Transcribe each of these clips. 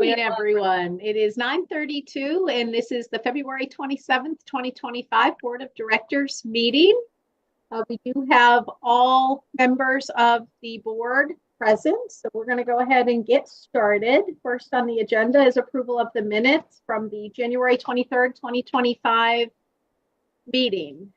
morning, everyone. It is 9:32, and this is the February 27th, 2025 Board of Directors meeting. We do have all members of the board present, so we're going to go ahead and get started. First on the agenda is approval of the minutes from the January 23rd, 2025 meeting.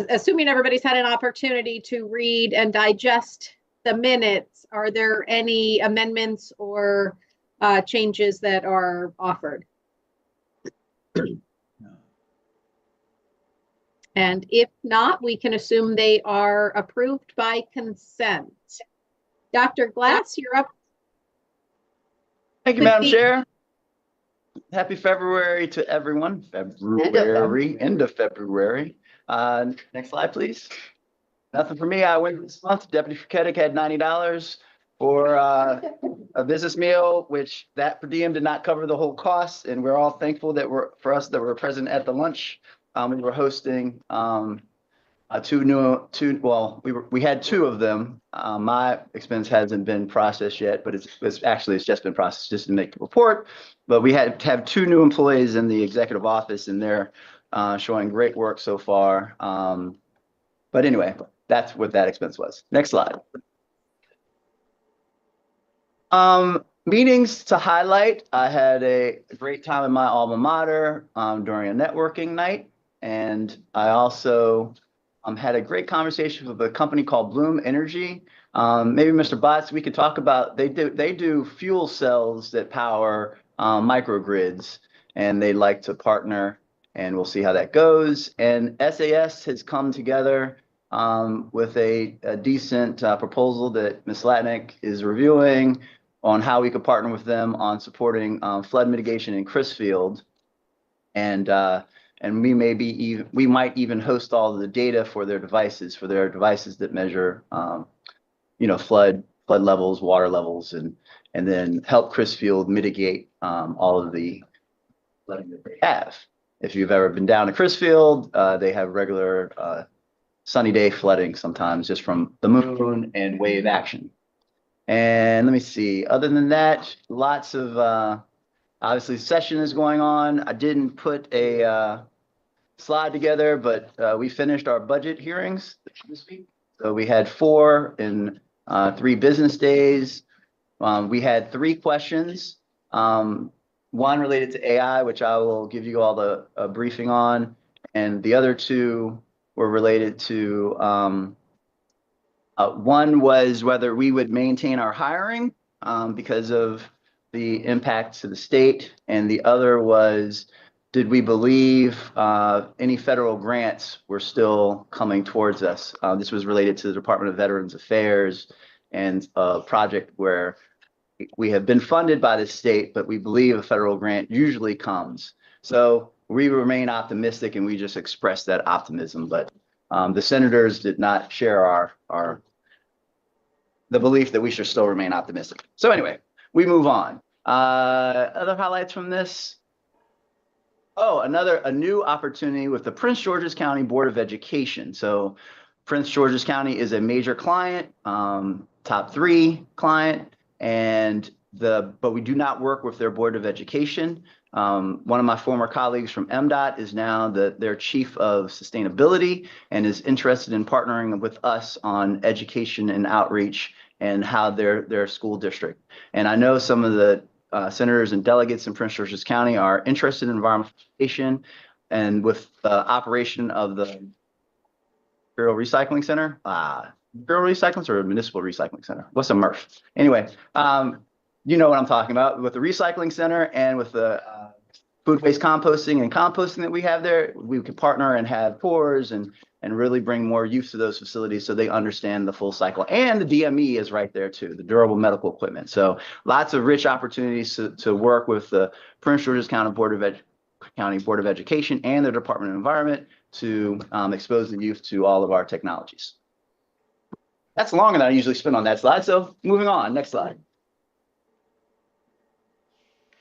Assuming everybody's had an opportunity to read and digest the minutes, are there any amendments or changes that are offered? And if not, we can assume they are approved by consent. Dr. Glass, you're up. Thank you, Madam Chair. Happy February to everyone. End of February. Next slide, please. Nothing for me. I went this month. Deputy Furketic had $90 for a business meal, which that per diem did not cover the whole cost. And we're all thankful that we're present at the lunch. We were hosting we had two of them. My expense hasn't been processed yet, but it's just been processed just to make the report. But we had to have two new employees in the executive office, and they're showing great work so far. But anyway, that's what that expense was. Next slide. Meetings to highlight. I had a great time in my alma mater during a networking night. And I also had a great conversation with a company called Bloom Energy. Maybe Mr. Botts, we could talk about, they do fuel cells that power microgrids, and they like to partner, and we'll see how that goes. And SAS has come together with a decent proposal that Ms. Latnick is reviewing on how we could partner with them on supporting flood mitigation in Crisfield. And we might even host all of the data for their devices that measure, flood levels, water levels, and then help Crisfield mitigate all of the flooding that they have. If you've ever been down to Crisfield, they have regular sunny day flooding sometimes just from the moon and wave action. And let me see. Other than that, lots of obviously, the session is going on. I didn't put a slide together, but we finished our budget hearings this week. So we had 4 in 3 business days. We had 3 questions. One related to AI, which I will give you all the briefing on. And the other 2 were related to, one was whether we would maintain our hiring because of the impact to the state, and the other was, did we believe any federal grants were still coming towards us? This was related to the Department of Veterans Affairs and a project where we have been funded by the state, but we believe a federal grant usually comes. So we remain optimistic, and we just expressed that optimism. But the senators did not share the belief that we should still remain optimistic. So anyway, we move on. Other highlights from this. Oh, a new opportunity with the Prince George's County Board of Education. So Prince George's County is a major client, top 3 client, but we do not work with their Board of Education. One of my former colleagues from MDOT is now their chief of sustainability and is interested in partnering with us on education and outreach and how their school district. And I know some of the senators and delegates in Prince George's County are interested in environmental education, and with the operation of the Imperial Recycling Center, Imperial Recycling Center or Municipal Recycling Center? What's a MRF? Anyway, you know what I'm talking about. With the recycling center and with the food waste composting that we have there, we could partner and have tours and really bring more use to those facilities so they understand the full cycle. And the DME is right there too, the durable medical equipment. So lots of rich opportunities to work with the Prince George's County Board of Education and the Department of Environment to expose the youth to all of our technologies. That's longer than I usually spend on that slide. So moving on, next slide.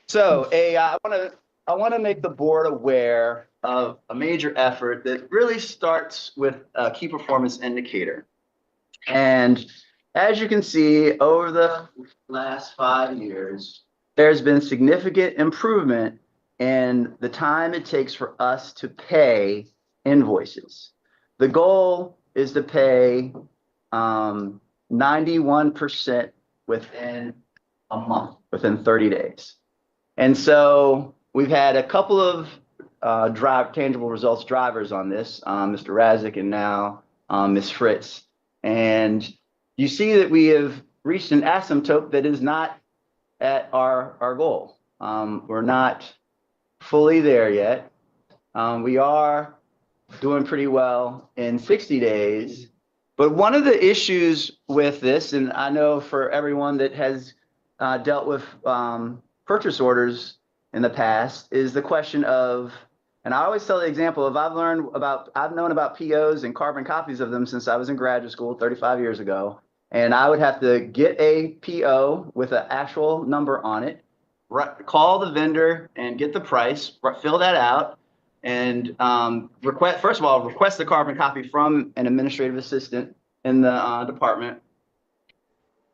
So I want to make the board aware of a major effort that really starts with a key performance indicator. And as you can see, over the last 5 years, there's been significant improvement in the time it takes for us to pay invoices. The goal is to pay 91% within a month, within 30 days. And so we've had a couple of tangible results drivers on this, Mr. Razik and now Ms. Fritz. And you see that we have reached an asymptote that is not at our goal. We're not fully there yet. We are doing pretty well in 60 days. But one of the issues with this, and I know for everyone that has dealt with purchase orders in the past, is the question of, and I always tell the example of I've known about POs and carbon copies of them since I was in graduate school 35 years ago. And I would have to get a PO with an actual number on it, call the vendor and get the price, fill that out, and request the carbon copy from an administrative assistant in the department.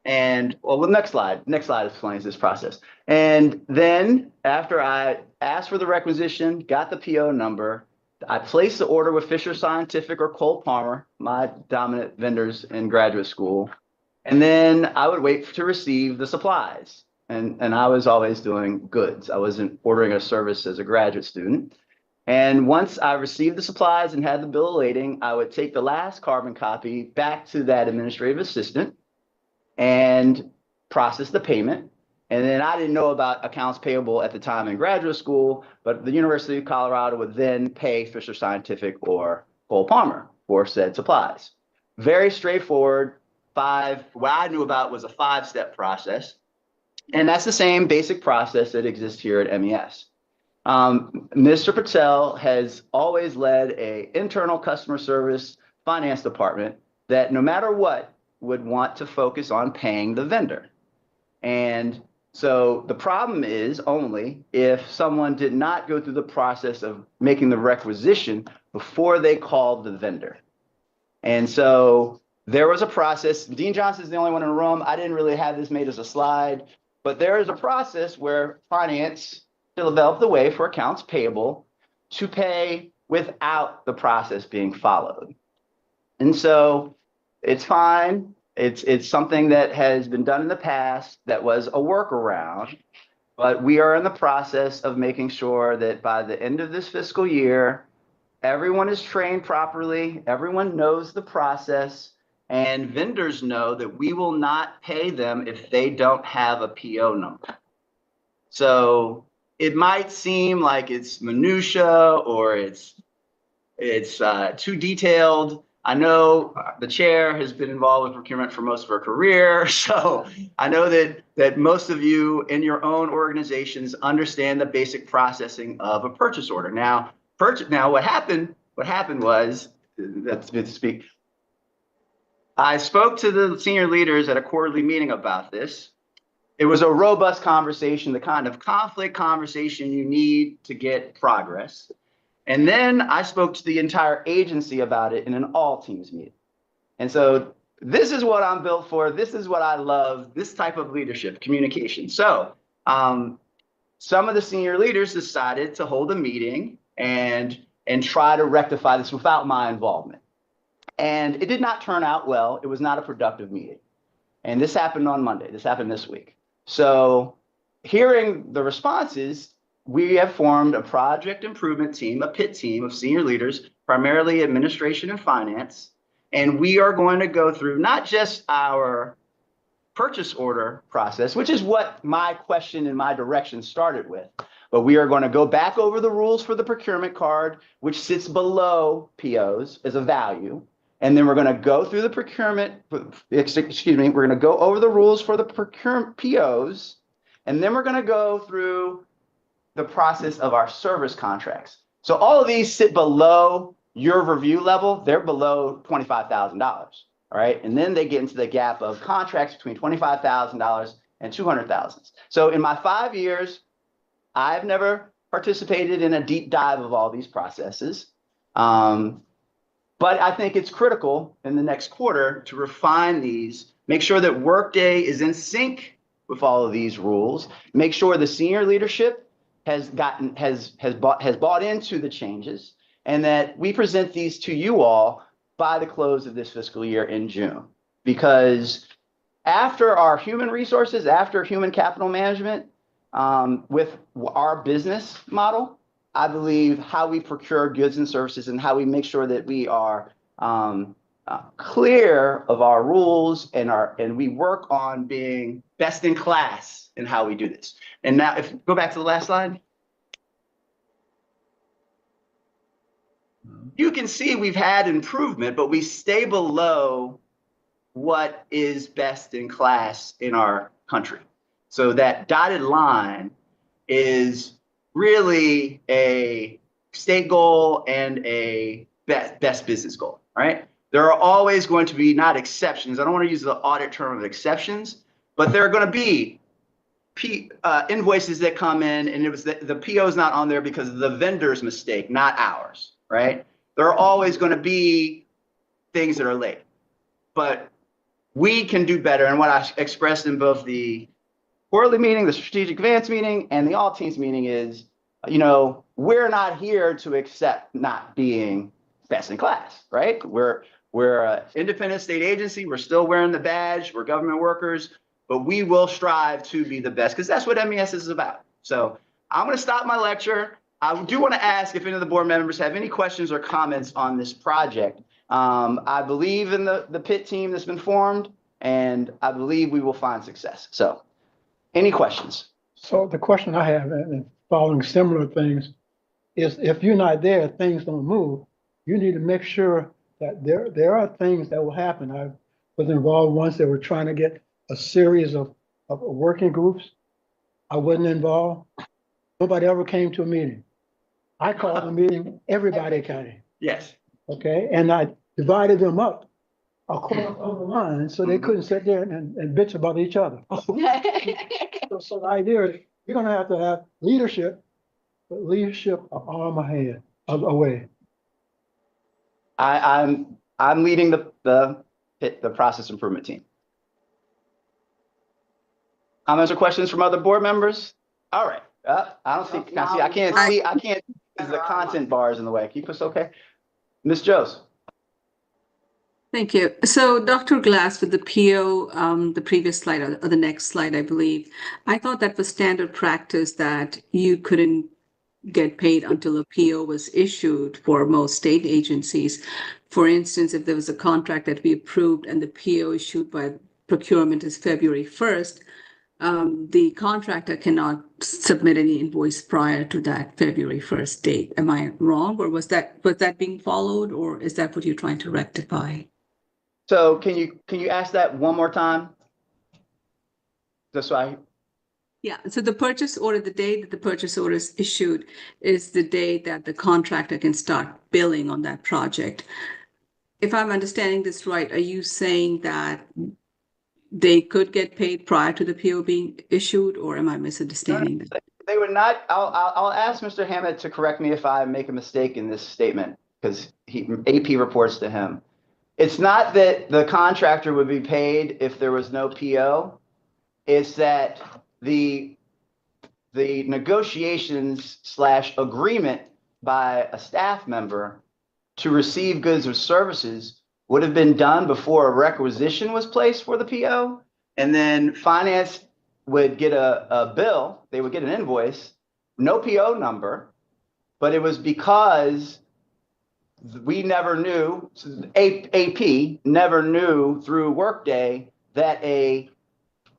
And well, the next slide explains this process. And then after I asked for the requisition, got the PO number, I placed the order with Fisher Scientific or Cole Palmer, my dominant vendors in graduate school. And then I would wait to receive the supplies. And I was always doing goods. I wasn't ordering a service as a graduate student. And once I received the supplies and had the bill of lading, I would take the last carbon copy back to that administrative assistant and process the payment. And then I didn't know about accounts payable at the time in graduate school, but the University of Colorado would then pay Fisher Scientific or Cole Palmer for said supplies. Very straightforward. What I knew about was a 5-step process. And that's the same basic process that exists here at MES. Mr. Patel has always led an internal customer service finance department that no matter what would want to focus on paying the vendor. And so the problem is only if someone did not go through the process of making the requisition before they called the vendor. And so there was a process. Dean Johnson is the only one in the room. I didn't really have this made as a slide, but there is a process where finance developed the way for accounts payable to pay without the process being followed. And so it's fine. It's something that has been done in the past that was a workaround, but we are in the process of making sure that by the end of this fiscal year, everyone is trained properly, everyone knows the process, and vendors know that we will not pay them if they don't have a PO number. So it might seem like it's minutia or it's too detailed. I know the chair has been involved with procurement for most of her career, so I know that most of you in your own organizations understand the basic processing of a purchase order. Now what happened was, that's good to speak. I spoke to the senior leaders at a quarterly meeting about this. It was a robust conversation, the kind of conflict conversation you need to get progress. And then I spoke to the entire agency about it in an all teams meeting. And so this is what I'm built for. This is what I love, this type of leadership, communication. So some of the senior leaders decided to hold a meeting and try to rectify this without my involvement. And it did not turn out well. It was not a productive meeting. And this happened on Monday. This happened this week. So hearing the responses, we have formed a project improvement team, a PIT team of senior leaders, primarily administration and finance. And we are going to go through not just our purchase order process, which is what my question and my direction started with, but we are going to go back over the rules for the procurement card, which sits below POs as a value. And then we're going to go through the procurement, we're going to go over the rules for the procurement POs. And then we're going to go through the process of our service contracts. So all of these sit below your review level. They're below $25,000, all right? And then they get into the gap of contracts between $25,000 and $200,000. So in my 5 years, I've never participated in a deep dive of all these processes. But I think it's critical in the next quarter to refine these make sure that Workday is in sync with all of these rules, make sure the senior leadership has bought into the changes, and that we present these to you all by the close of this fiscal year in June. Because after our human resources, after human capital management, with our business model, I believe how we procure goods and services and how we make sure that we are clear of our rules and we work on being best in class in how we do this. And now, if go back to the last slide, you can see we've had improvement, but we stay below what is best in class in our country. So that dotted line is really a state goal and a best business goal, right? There are always going to be not exceptions. I don't want to use the audit term of exceptions, but there are going to be invoices that come in and it was the PO is not on there because of the vendor's mistake, not ours, right? There are always going to be things that are late, but we can do better. And what I expressed in both the quarterly meeting, the strategic advance meeting, and the all teams meeting is, you know, we're not here to accept not being best in class, right? We're an independent state agency. We're still wearing the badge. We're government workers, but we will strive to be the best because that's what MES is about. So I'm going to stop my lecture. I do want to ask if any of the board members have any questions or comments on this project. I believe in the PIT team that's been formed, and I believe we will find success. So any questions? So the question I have, and following similar things, is if you're not there, things don't move. You need to make sure that there are things that will happen. I was involved once. They were trying to get a series of working groups. I wasn't involved. Nobody ever came to a meeting. I called a meeting, everybody came. Yes. Okay, and I divided them up across other lines so they couldn't sit there and bitch about each other. So the idea is you're gonna have to have leadership, but leadership an arm ahead, away. I'm leading the process improvement team. Comments or questions from other board members? All right. I don't think I can't see. I can't use the content bars in the way. Keep us okay. Ms. Jose. Thank you. So Dr. Glass, with the PO, the previous slide or the next slide, I believe, I thought that was standard practice that you couldn't get paid until a PO was issued for most state agencies. For instance, if there was a contract that we approved and the PO issued by procurement is February 1st, the contractor cannot submit any invoice prior to that February 1st date. Am I wrong, or was that being followed, or is that what you're trying to rectify? So can you ask that one more time? Just so I. Yeah, so the purchase order, the date that the purchase order is issued is the date that the contractor can start billing on that project. If I'm understanding this right, are you saying that they could get paid prior to the PO being issued, or am I misunderstanding that? They would not. I'll ask Mr. Hammett to correct me if I make a mistake in this statement because AP reports to him. It's not that the contractor would be paid if there was no PO. It's that the negotiations / agreement by a staff member to receive goods or services would have been done before a requisition was placed for the PO, and then finance would get a bill. They would get an invoice, no PO number, but it was because we never knew, AP never knew through Workday that a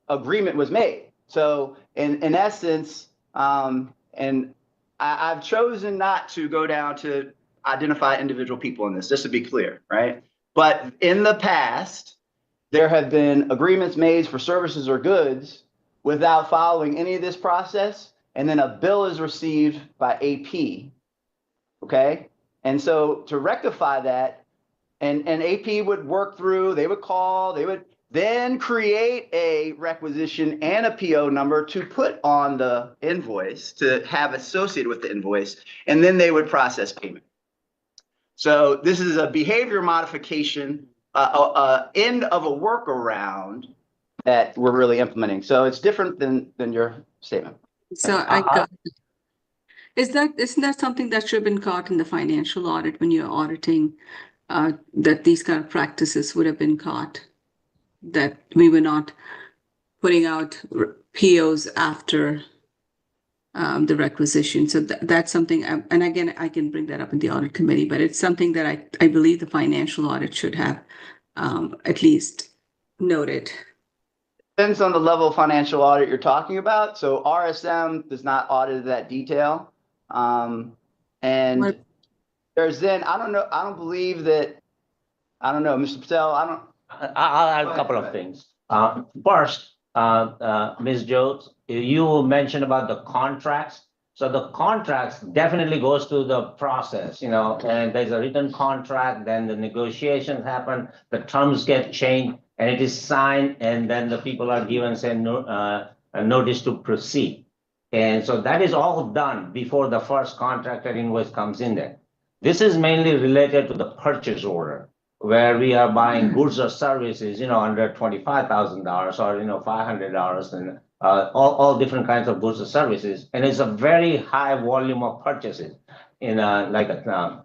agreement was made. So in essence, and I've chosen not to go down to identify individual people in this, just to be clear, right? But in the past, there have been agreements made for services or goods without following any of this process, and then a bill is received by AP, okay? And so to rectify that, and AP would work through, they would call, they would then create a requisition and a PO number to put on the invoice, to have associated with the invoice, and then they would process payment. So this is a behavior modification end of a workaround that we're really implementing. So it's different than your statement. So I got, isn't that something that should have been caught in the financial audit when you're auditing, that these kind of practices would have been caught, that we were not putting out POs after the requisition. So that's something, and again, I can bring that up in the audit committee, but it's something that I believe the financial audit should have at least noted. Depends on the level of financial audit you're talking about. So RSM does not audit that detail. And there's then, I don't know, I don't believe that, I don't know, Mr. Patel, I'll add a couple of things. First, Ms. Jones, you mentioned about the contracts. So the contracts definitely goes through the process, you know, and there's a written contract, then the negotiations happen, the terms get changed, and it is signed, and then the people are given, say, a notice to proceed. And so that is all done before the first contract or invoice comes in there. This is mainly related to the purchase order, where we are buying goods or services, you know, under $25,000 or, you know, $500, and all different kinds of goods or services. And it's a very high volume of purchases in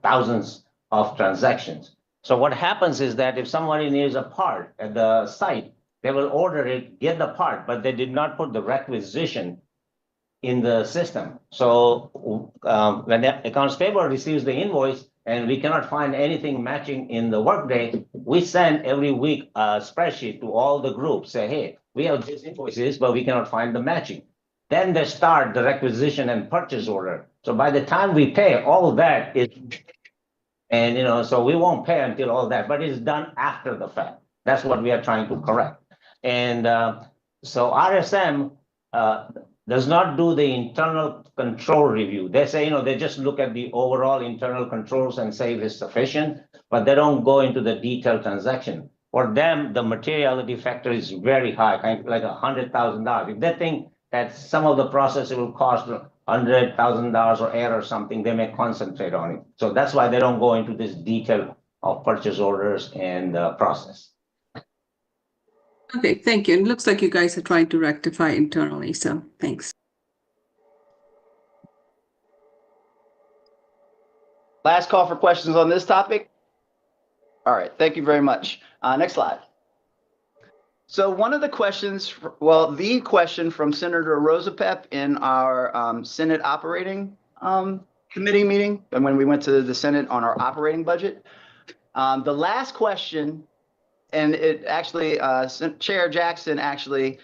thousands of transactions. So what happens is that if somebody needs a part at the site, they will order it, get the part, but they did not put the requisition in the system. So when the accounts payable receives the invoice and we cannot find anything matching in the workday, we send every week a spreadsheet to all the groups, say, hey, we have these invoices, but we cannot find the matching. Then they start the requisition and purchase order. So by the time we pay, all that is, and you know, so we won't pay until all that, but it's done after the fact. That's what we are trying to correct. And so RSM does not do the internal control review. They say, you know, they just look at the overall internal controls and say it is sufficient, but they don't go into the detailed transaction. For them, the materiality factor is very high, kind of like $100,000. If they think that some of the process will cost $100,000 or error or something, they may concentrate on it. So that's why they don't go into this detail of purchase orders and process. Okay, thank you. It looks like you guys are trying to rectify internally, so thanks. Last call for questions on this topic. All right, thank you very much. Next slide. So one of the questions, well, the question from Senator Rosapep in our Senate operating committee meeting, and when we went to the Senate on our operating budget, the last question, and it actually, Chair Jackson actually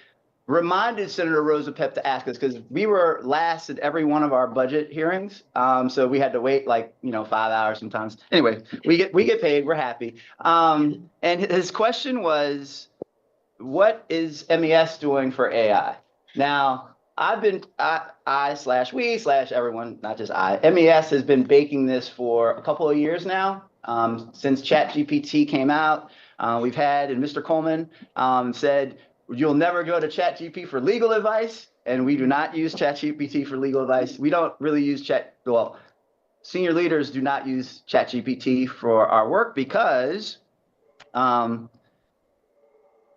reminded Senator Rosapep to ask us, because we were last at every one of our budget hearings. So we had to wait like, you know, 5 hours sometimes. Anyway, we get paid, we're happy. And his question was, what is MES doing for AI? Now, I've been, I/we/everyone, not just I, MES has been baking this for a couple of years now, since ChatGPT came out. We've had, and Mr. Coleman said, you'll never go to ChatGPT for legal advice, and we do not use ChatGPT for legal advice. We don't really use senior leaders do not use ChatGPT for our work because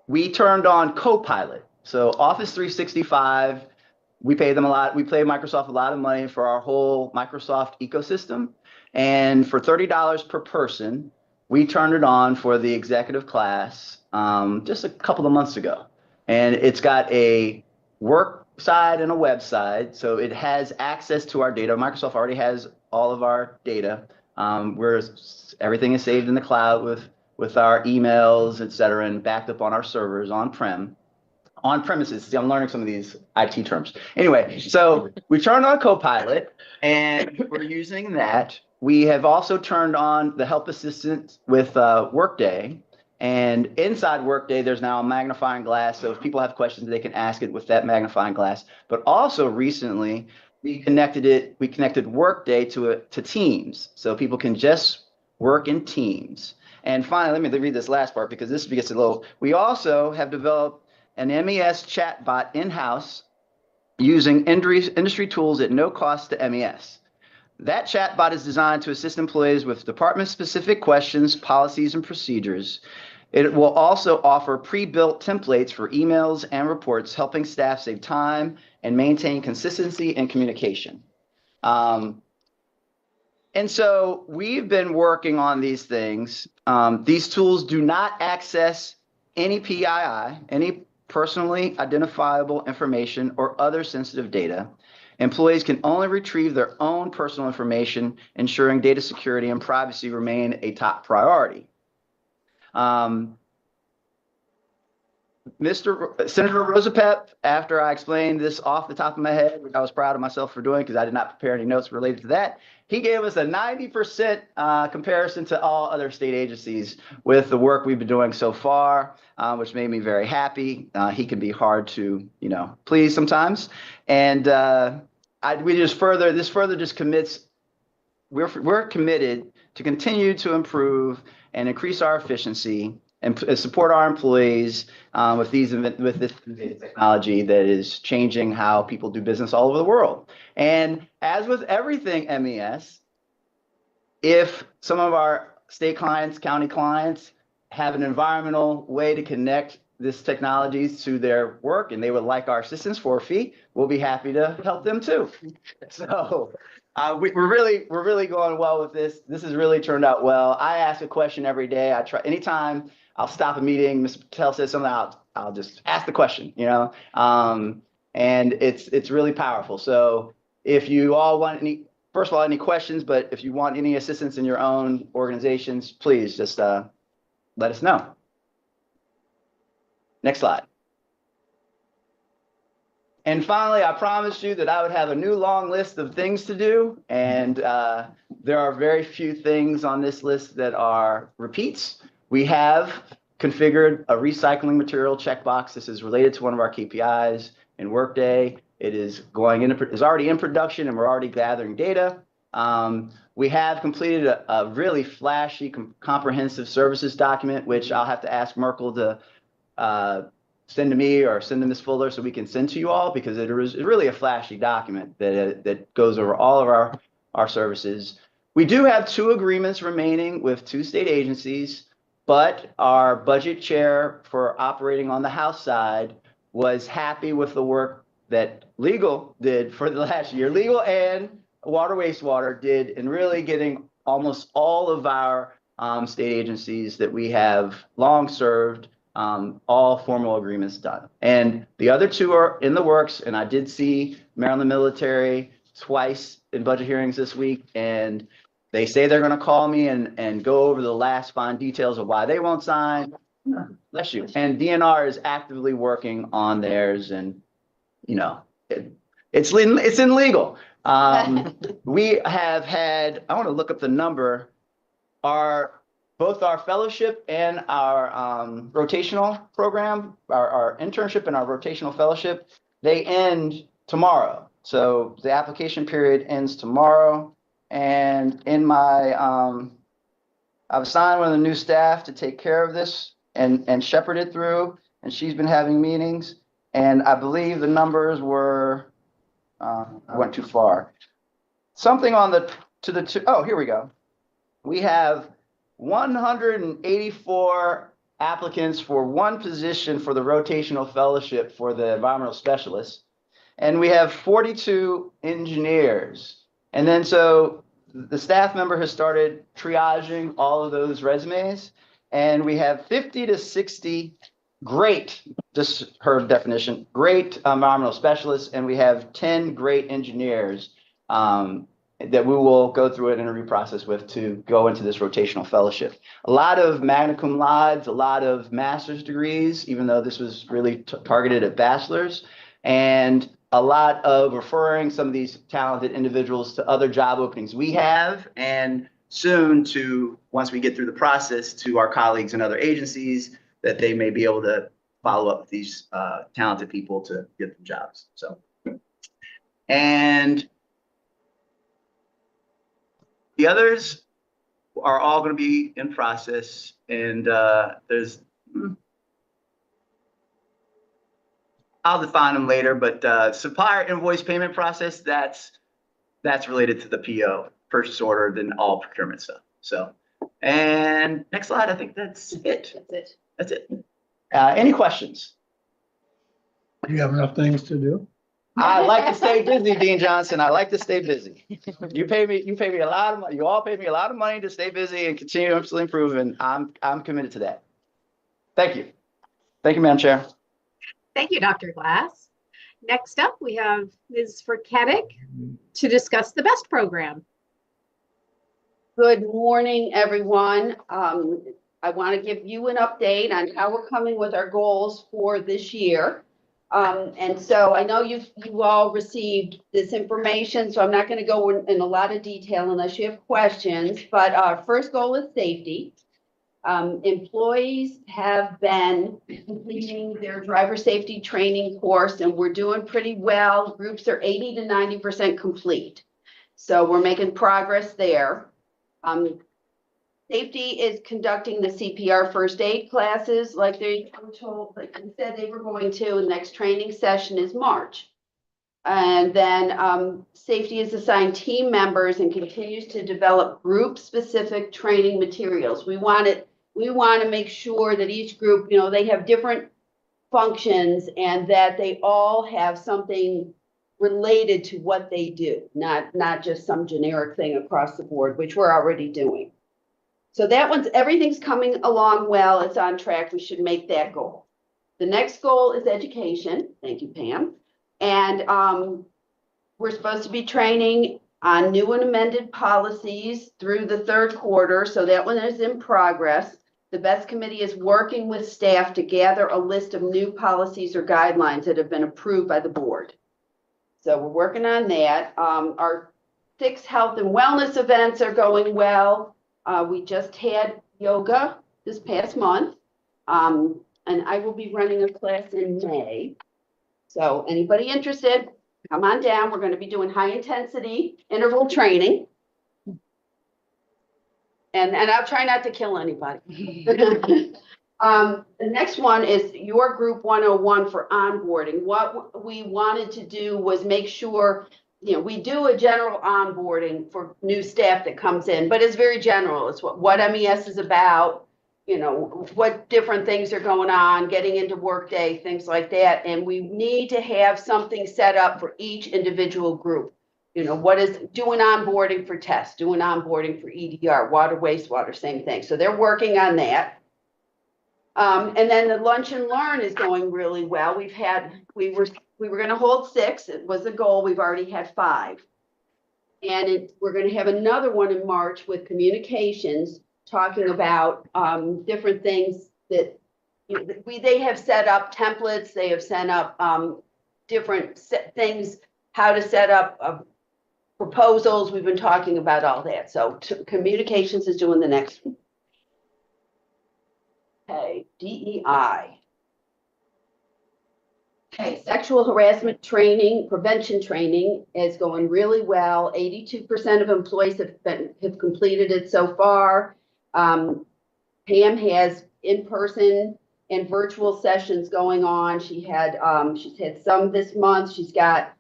we turned on Copilot. So Office 365, we pay them a lot. We pay Microsoft a lot of money for our whole Microsoft ecosystem. And for $30 per person, we turned it on for the executive class just a couple of months ago. And it's got a work side and a web side. So it has access to our data. Microsoft already has all of our data. Everything is saved in the cloud with our emails, et cetera, and backed up on our servers on-prem. On premises. See, I'm learning some of these IT terms. Anyway, so we turned on Copilot, and we're using that. We have also turned on the help assistant with Workday. And inside Workday, there's now a magnifying glass. So if people have questions, they can ask it with that magnifying glass. But also recently, we connected Workday to Teams. So people can just work in Teams. And finally, let me read this last part because this gets a little, we also have developed an MES chatbot in-house using industry tools at no cost to MES. That chatbot is designed to assist employees with department-specific questions, policies, and procedures. It will also offer pre-built templates for emails and reports, helping staff save time and maintain consistency in communication. And so we've been working on these things. These tools do not access any PII, any personally identifiable information or other sensitive data. Employees can only retrieve their own personal information, ensuring data security and privacy remain a top priority. Senator Rosapep, after I explained this off the top of my head, which I was proud of myself for doing because I did not prepare any notes related to that, he gave us a 90% comparison to all other state agencies with the work we've been doing so far, which made me very happy. He can be hard to, please sometimes. And this further just commits, we're committed to continue to improve and increase our efficiency and support our employees with this technology that is changing how people do business all over the world. And as with everything MES, if some of our state clients, county clients have an environmental way to connect this technology to their work and they would like our assistance for a fee, we'll be happy to help them too. So we're really going well with this. This has really turned out well. I ask a question every day. I try anytime I'll stop a meeting, Mr. Patel says something, I'll just ask the question, and it's really powerful. So if you all want first of all, any questions, but if you want any assistance in your own organizations, please just let us know. Next slide. And finally, I promised you that I would have a new long list of things to do. And there are very few things on this list that are repeats. We have configured a recycling material checkbox. This is related to one of our KPIs in Workday. It is already in production and we're already gathering data. We have completed a really flashy comprehensive services document, which I'll have to ask Merkel to send to me or send to Ms. Fuller so we can send to you all, because it is really a flashy document that goes over all of our services. We do have 2 agreements remaining with 2 state agencies, but our budget chair for operating on the House side was happy with the work that legal did for the last year. Legal and water wastewater did in really getting almost all of our state agencies that we have long served all formal agreements done. And the other 2 are in the works. And I did see Maryland Military twice in budget hearings this week. And they say they're going to call me and go over the last fine details of why they won't sign. Bless you. And DNR is actively working on theirs. And, it's in legal. We have had, I want to look up the number, both our fellowship and our rotational program, our internship and our rotational fellowship, they end tomorrow. So the application period ends tomorrow. And in my, I've assigned one of the new staff to take care of this and shepherd it through. And she's been having meetings. And I believe the numbers were, I went too far. Something on oh, here we go. We have 184 applicants for 1 position for the rotational fellowship for the environmental specialists. And we have 42 engineers. And then so the staff member has started triaging all of those resumes. And we have 50 to 60 great, just her definition, great environmental specialists. And we have 10 great engineers that we will go through an interview process with to go into this rotational fellowship. A lot of magna cum laudes, a lot of master's degrees, even though this was really targeted at bachelor's, and a lot of referring some of these talented individuals to other job openings we have, and soon to, once we get through the process, to our colleagues in other agencies that they may be able to follow up with these talented people to get them jobs. So, and the others are all going to be in process, and there's, I'll define them later, but supplier invoice payment process, that's related to the PO, purchase order, than all procurement stuff. So And next slide, I think that's it. That's it. That's it. Any questions? Do you have enough things to do? I like to stay busy, Dean Johnson. I like to stay busy. You pay me a lot of money. You all pay me a lot of money to stay busy and continuously improve, and I'm committed to that. Thank you. Thank you, Madam Chair. Thank you, Dr. Glass. Next up, we have Ms. Furketic to discuss the BEST program. Good morning, everyone. I want to give you an update on how we're coming with our goals for this year. And so I know you all received this information, so I'm not going to go in a lot of detail unless you have questions. But our first goal is safety. Employees have been completing their driver safety training course, and we're doing pretty well. Groups are 80 to 90% complete. So we're making progress there. Safety is conducting the CPR first aid classes like they were told, like they said they were going to. The next training session is March. And then safety is assigned team members and continues to develop group-specific training materials. We want to make sure that each group, you know, they have different functions and that they all have something related to what they do, not just some generic thing across the board, which we're already doing. So everything's coming along well. It's on track. We should make that goal. The next goal is education. Thank you, Pam. And we're supposed to be training on new and amended policies through the third quarter. So that one is in progress. The BEST committee is working with staff to gather a list of new policies or guidelines that have been approved by the board. So we're working on that. Our 6 health and wellness events are going well. We just had yoga this past month, and I will be running a class in May. So anybody interested, come on down. We're going to be doing high intensity interval training. And I'll try not to kill anybody. The next one is your group 101 for onboarding. What we wanted to do was make sure, you know, we do a general onboarding for new staff that comes in, but it's very general. It's what MES is about, you know, what different things are going on, getting into workday, things like that. And we need to have something set up for each individual group. You know, what is doing onboarding for tests, doing onboarding for EDR, water, wastewater, same thing. So they're working on that. And then the lunch and learn is going really well. We were going to hold 6. It was a goal. We've already had 5. And we're going to have another one in March with communications, talking about different things that, you know, they have set up templates. They have set up different things, how to set up proposals. We've been talking about all that. So communications is doing the next one. Okay, DEI. Okay, sexual harassment training, prevention training is going really well. 82% of employees have completed it so far. Pam has in-person and virtual sessions going on. She's had some this month. She's got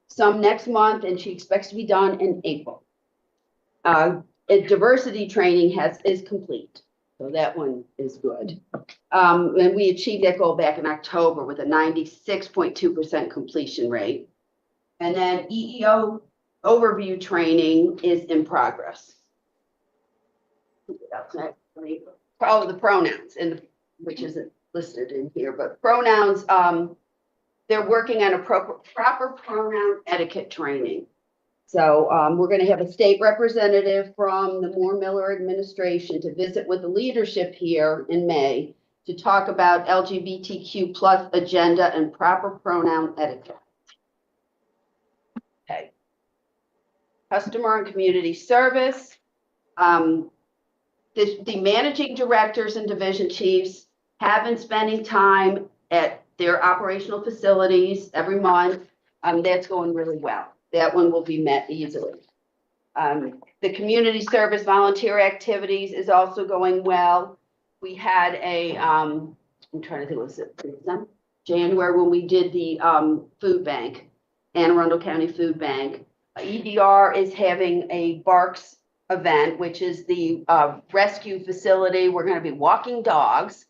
some next month, and she expects to be done in April. Diversity training is complete. So that one is good. And we achieved that goal back in October with a 96.2% completion rate. And then EEO overview training is in progress. Oh, the pronouns, which isn't listed in here, but pronouns, they're working on a proper pronoun etiquette training. So we're going to have a state representative from the Moore-Miller administration to visit with the leadership here in May to talk about LGBTQ+ agenda and proper pronoun etiquette. Okay. Customer and community service. The managing directors and division chiefs have been spending time at their operational facilities every month. That's going really well. That one will be met easily. The community service volunteer activities is also going well. We had I'm trying to think, was it January when we did the food bank, Anne Arundel County Food Bank. EDR is having a Barks event, which is the rescue facility. We're going to be walking dogs.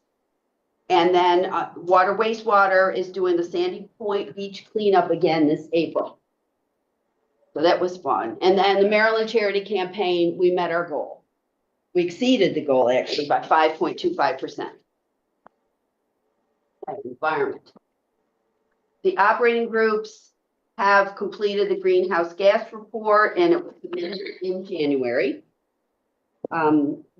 And then water wastewater is doing the Sandy Point Beach cleanup again this April. So that was fun. And then the Maryland Charity Campaign, we met our goal. We exceeded the goal actually by 5.25%. Environment. The operating groups have completed the greenhouse gas report and it was submitted in January.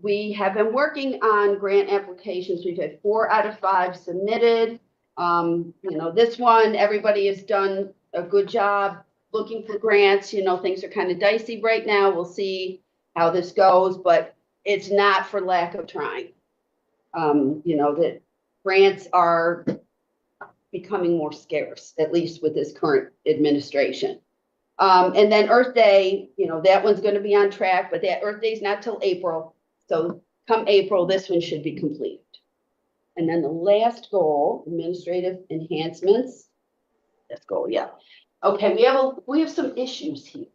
We have been working on grant applications. We've had 4 out of 5 submitted. This one, everybody has done a good job looking for grants. Things are kind of dicey right now. We'll see how this goes, but it's not for lack of trying. That grants are becoming more scarce, at least with this current administration. And then Earth Day, that one's going to be on track, but that Earth Day is not till April. So come April, this one should be complete. And then the last goal, administrative enhancements. That's goal, yeah. Okay, we have some issues here.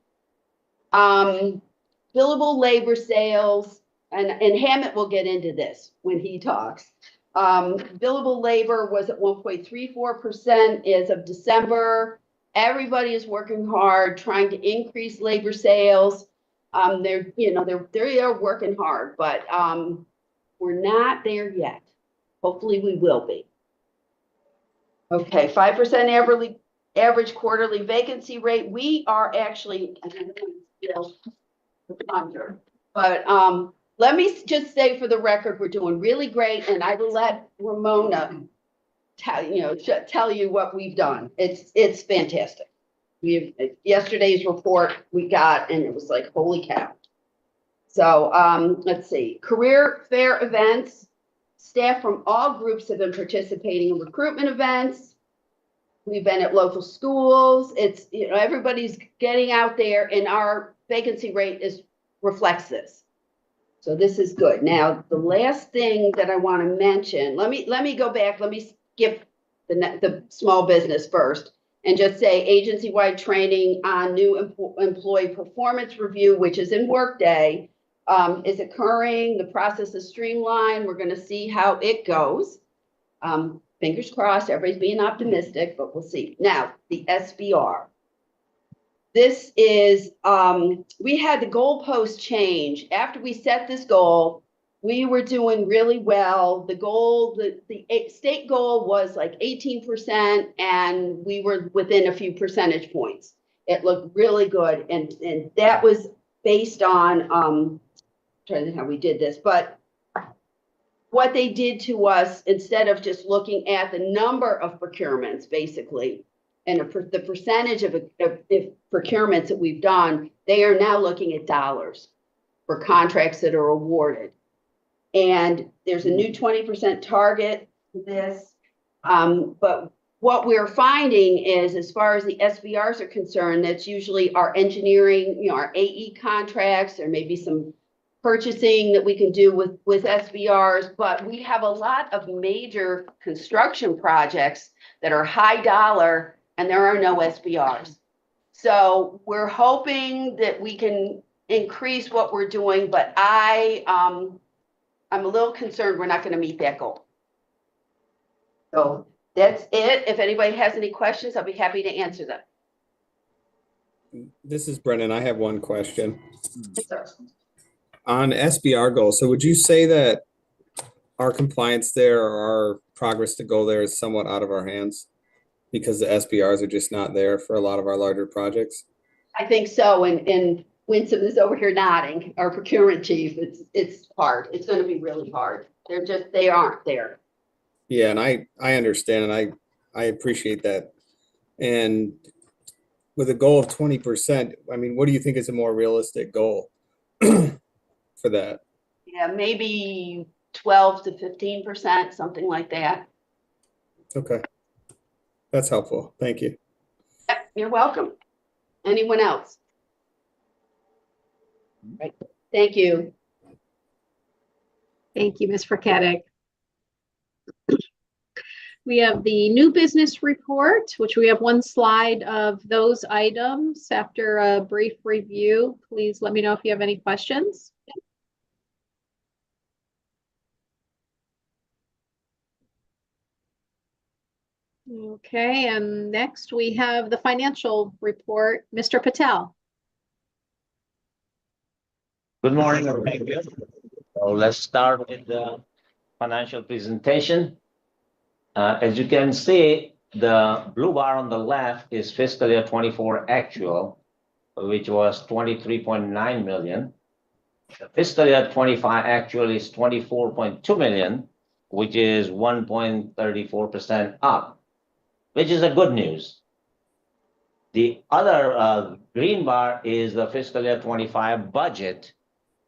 Billable labor sales, and Hammett will get into this when he talks. Billable labor was at 1.34% as of December. Everybody is working hard, trying to increase labor sales. They are working hard, but we're not there yet. Hopefully we will be. Okay, 5% average quarterly vacancy rate. We are actually, but let me just say for the record, we're doing really great, and I will let Ramona tell you what we've done. It's fantastic. Yesterday's report we got, and it was like, holy cow. So let's see, career fair events. Staff from all groups have been participating in recruitment events. We've been at local schools. It's, everybody's getting out there, and our vacancy rate reflects this. So this is good. Now, the last thing that I want to mention, let me go back. Let me skip the small business first and just say agency-wide training on new employee performance review, which is in Workday, is occurring. The process is streamlined. We're going to see how it goes. Fingers crossed, everybody's being optimistic, but we'll see. Now, the SBR. This is, we had the goalpost change. After we set this goal, we were doing really well. The goal, the state goal was like 18%, and we were within a few percentage points. It looked really good, and that was based on, I'm trying to think how we did this, but what they did to us, instead of just looking at the number of procurements, basically, and the percentage of procurements that we've done, they are now looking at dollars for contracts that are awarded. And there's a new 20% target to this. But what we're finding is, as far as the SBRs are concerned, that's usually our engineering, our AE contracts, or maybe some purchasing that we can do with SBRs. But we have a lot of major construction projects that are high dollar, and there are no SBRs. So we're hoping that we can increase what we're doing, but I'm a little concerned we're not going to meet that goal. So that's it. If anybody has any questions, I'll be happy to answer them. This is Brennan. I have one question. Yes, sir. On SBR goals, so would you say that our compliance there or our progress to go there is somewhat out of our hands because the SBRs are just not there for a lot of our larger projects? I think so. And Winsome is over here nodding, our procurement chief. It's hard. It's going to be really hard. They aren't there. Yeah, and I understand, and I appreciate that. And with a goal of 20%, I mean, what do you think is a more realistic goal for that? Yeah, maybe 12 to 15%, something like that. Okay. That's helpful. Thank you. Yep, you're welcome. Anyone else? Right. Thank you. Thank you, Ms. Frakatic. We have the new business report, which we have one slide of those items. After a brief review, please let me know if you have any questions. Okay, and next we have the financial report. Mr. Patel. Good morning, everybody. So let's start with the financial presentation. As you can see, the blue bar on the left is fiscal year 24 actual, which was 23.9 million. The fiscal year 25 actual is 24.2 million, which is 1.34% up, which is a good news. The other green bar is the fiscal year 25 budget.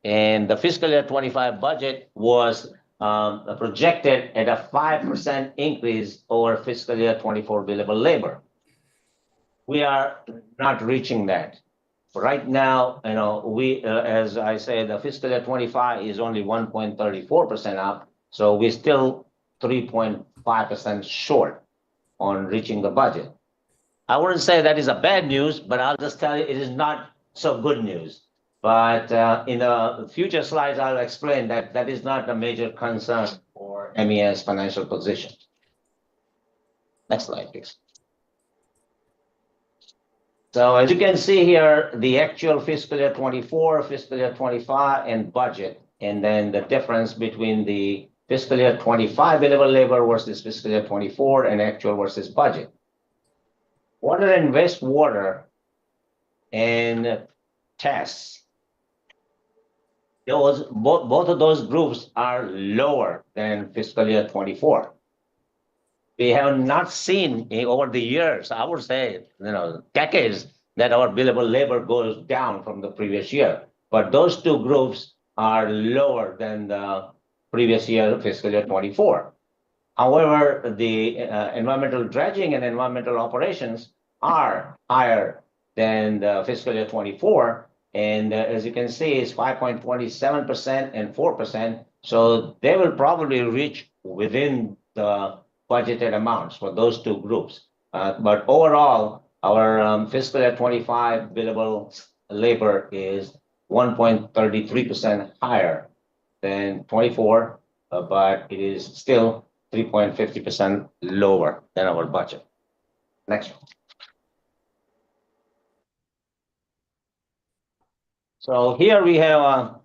And the fiscal year 25 budget was projected at a 5% increase over fiscal year 24 billable labor. We are not reaching that. Right now, we, as I said, the fiscal year 25 is only 1.34% up. So we're still 3.5% short on reaching the budget. I wouldn't say that is a bad news, but I'll just tell you it is not so good news. But in the future slides, I'll explain that that is not a major concern for MES financial position. Next slide, please. So as you can see here, the actual fiscal year 24, fiscal year 25, and budget, and then the difference between the fiscal year 25 billable labor versus fiscal year 24 and actual versus budget. Water and wastewater and tests. Both of those groups are lower than fiscal year 24. We have not seen over the years, I would say, decades, that our billable labor goes down from the previous year. But those two groups are lower than the previous year, fiscal year 24. However, the environmental dredging and environmental operations are higher than the fiscal year 24. And as you can see, it's 5.27% and 4%. So they will probably reach within the budgeted amounts for those two groups. But overall, our fiscal year 25 billable labor is 1.33% higher than 24, but it is still 3.50% lower than our budget. Next one. So here we have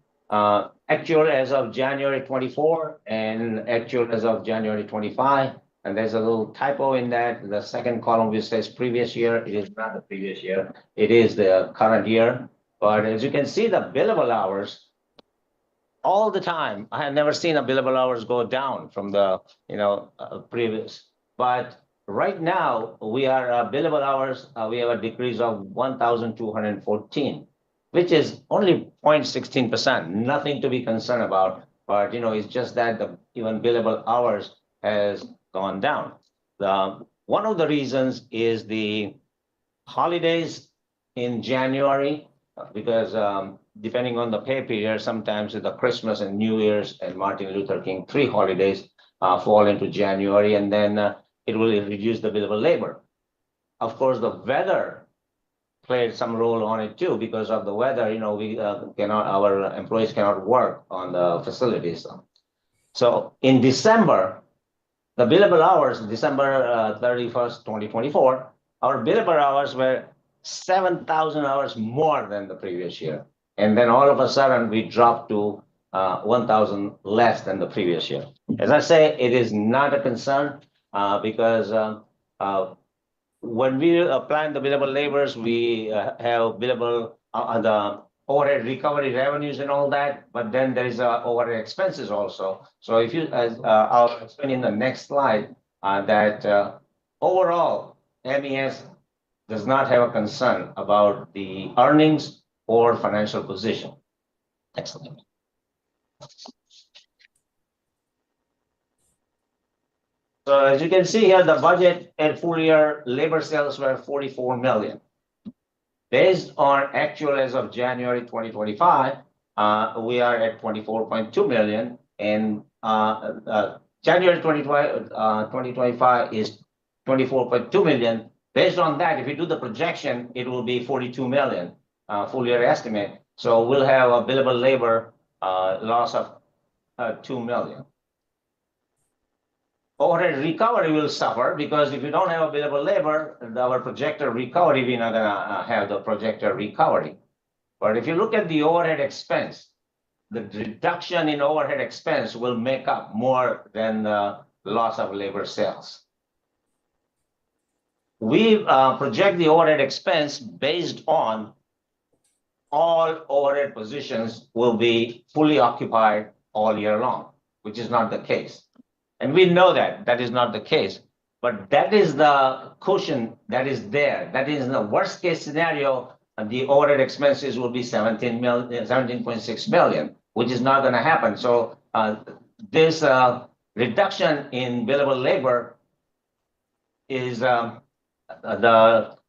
actual as of January 24 and actual as of January 25. And there's a little typo in that. The second column which says previous year, it is not the previous year. It is the current year. But as you can see, the billable hours all the time, I have never seen a billable hours go down from the previous. But right now, we are billable hours, we have a decrease of 1,214. Which is only 0.16%, nothing to be concerned about. But it's just that the even billable hours has gone down. One of the reasons is the holidays in January, because depending on the pay period, sometimes the Christmas and New Year's and Martin Luther King 3 holidays fall into January, and then it will reduce the billable labor. Of course, the weather played some role on it too, because of the weather, we our employees cannot work on the facilities. So in December, the billable hours, December 31st, 2024, our billable hours were 7,000 hours more than the previous year. And then all of a sudden we dropped to 1,000 less than the previous year. As I say, it is not a concern because when we plan the billable labors, we have billable the overhead recovery revenues and all that, but then there is overhead expenses also. So if you, I'll explain in the next slide that overall MES does not have a concern about the earnings or financial position. Excellent. So as you can see here, the budget and full year labor sales were 44 million. Based on actual as of January 2025, we are at 24.2 million, and January 2025 is 24.2 million. Based on that, if you do the projection, it will be 42 million, full year estimate. So we'll have a billable labor loss of 2 million. Overhead recovery will suffer because if you don't have a billable labor, our projected recovery, we're not gonna have the projected recovery. But if you look at the overhead expense, the reduction in overhead expense will make up more than the loss of labor sales. We project the overhead expense based on all overhead positions will be fully occupied all year long, which is not the case. And we know that that is not the case, but that is the cushion that is there. That is in the worst case scenario, the overhead expenses will be 17.6 million, which is not going to happen. So this reduction in billable labor is the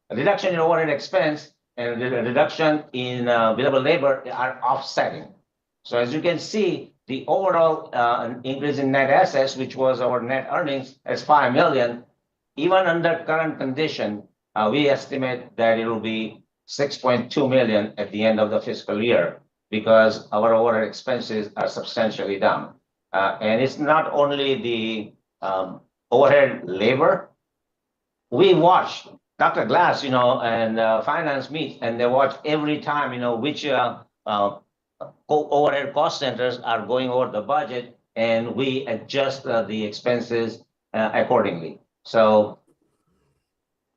reduction in overhead expense and the reduction in billable labor are offsetting. So as you can see, the overall increase in net assets, which was our net earnings, as 5 million. Even under current condition, we estimate that it will be 6.2 million at the end of the fiscal year because our overhead expenses are substantially down. And it's not only the overhead labor. We watch Dr. Glass, and finance meet, and they watch every time, which overhead cost centers are going over the budget, and we adjust the expenses accordingly. So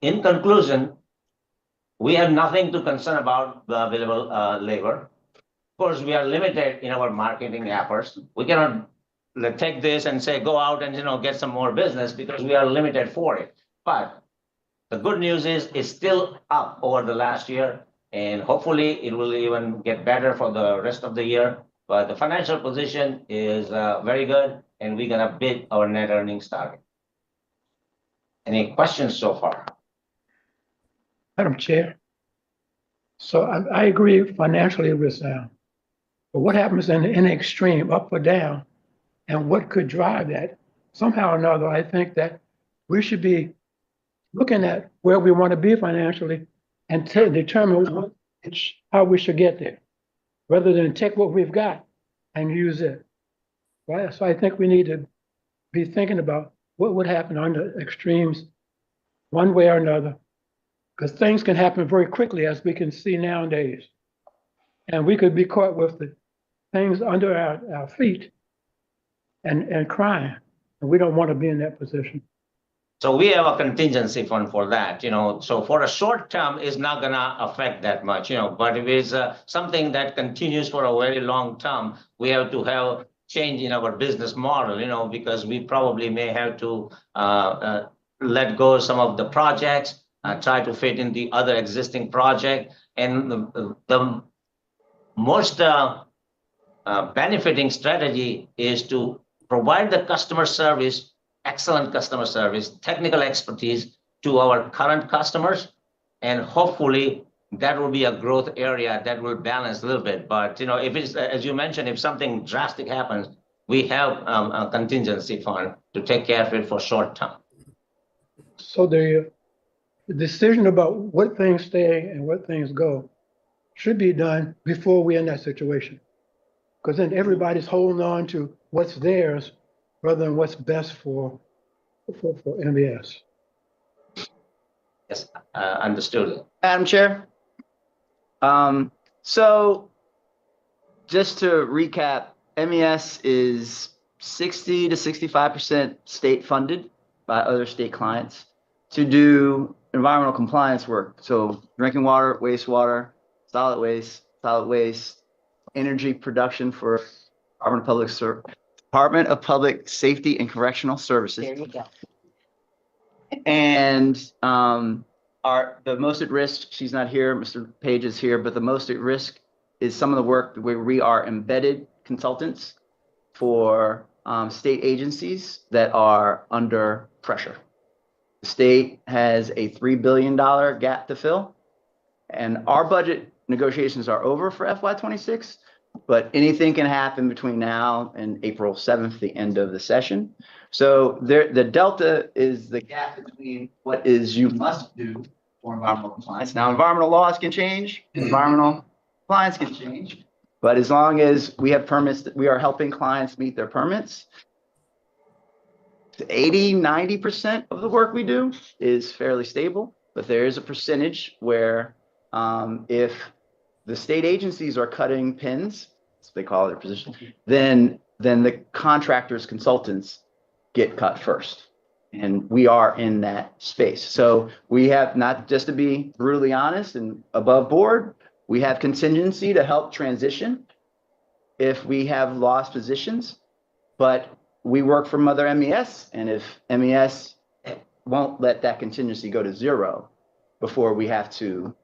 in conclusion, we have nothing to concern about the available labor. Of course, we are limited in our marketing efforts. We cannot take this and say, go out and get some more business because we are limited for it. But the good news is it's still up over the last year. And hopefully it will even get better for the rest of the year. But the financial position is very good, and we're gonna beat our net earnings target. Any questions so far? Madam Chair. So I agree financially we're sound. But what happens in the extreme, up or down, and what could drive that? Somehow or another, I think that we should be looking at where we want to be financially and to determine how we should get there, rather than take what we've got and use it. Right? So I think we need to be thinking about what would happen under extremes, one way or another, because things can happen very quickly, as we can see nowadays. And we could be caught with the things under our feet and crying. And we don't want to be in that position. So we have a contingency fund for that, so for a short term is not gonna affect that much, but if it's something that continues for a very long term, we have to have change in our business model, because we probably may have to let go of some of the projects, try to fit in the other existing project. And the most benefiting strategy is to provide the customer service, excellent customer service, technical expertise to our current customers. And hopefully that will be a growth area that will balance a little bit. But, if it's, as you mentioned, if something drastic happens, we have a contingency fund to take care of it for short term. So the decision about what things stay and what things go should be done before we're in that situation. Because then everybody's holding on to what's theirs rather than what's best for MES. Yes, understood. Madam Chair. So just to recap, MES is 60 to 65% state funded by other state clients to do environmental compliance work. So drinking water, wastewater, solid waste, energy production for Department of Public Safety and Correctional Services. There you go. And the most at risk, she's not here, Mr. Page is here, but the most at risk is some of the work where we are embedded consultants for state agencies that are under pressure. The state has a $3 billion gap to fill, and our budget negotiations are over for FY26, but anything can happen between now and April 7th, the end of the session. So the delta is the gap between what is you must do for environmental compliance. Now, environmental laws can change, environmental compliance can change, but as long as we have permits, that we are helping clients meet their permits, 80–90% of the work we do is fairly stable, but there is a percentage where if the state agencies are cutting pins, as they call their position, then the contractors, consultants get cut first. And we are in that space. So we have, not just to be brutally honest and above board, we have contingency to help transition if we have lost positions, but we work from other MES, and if MES won't let that contingency go to zero before we have to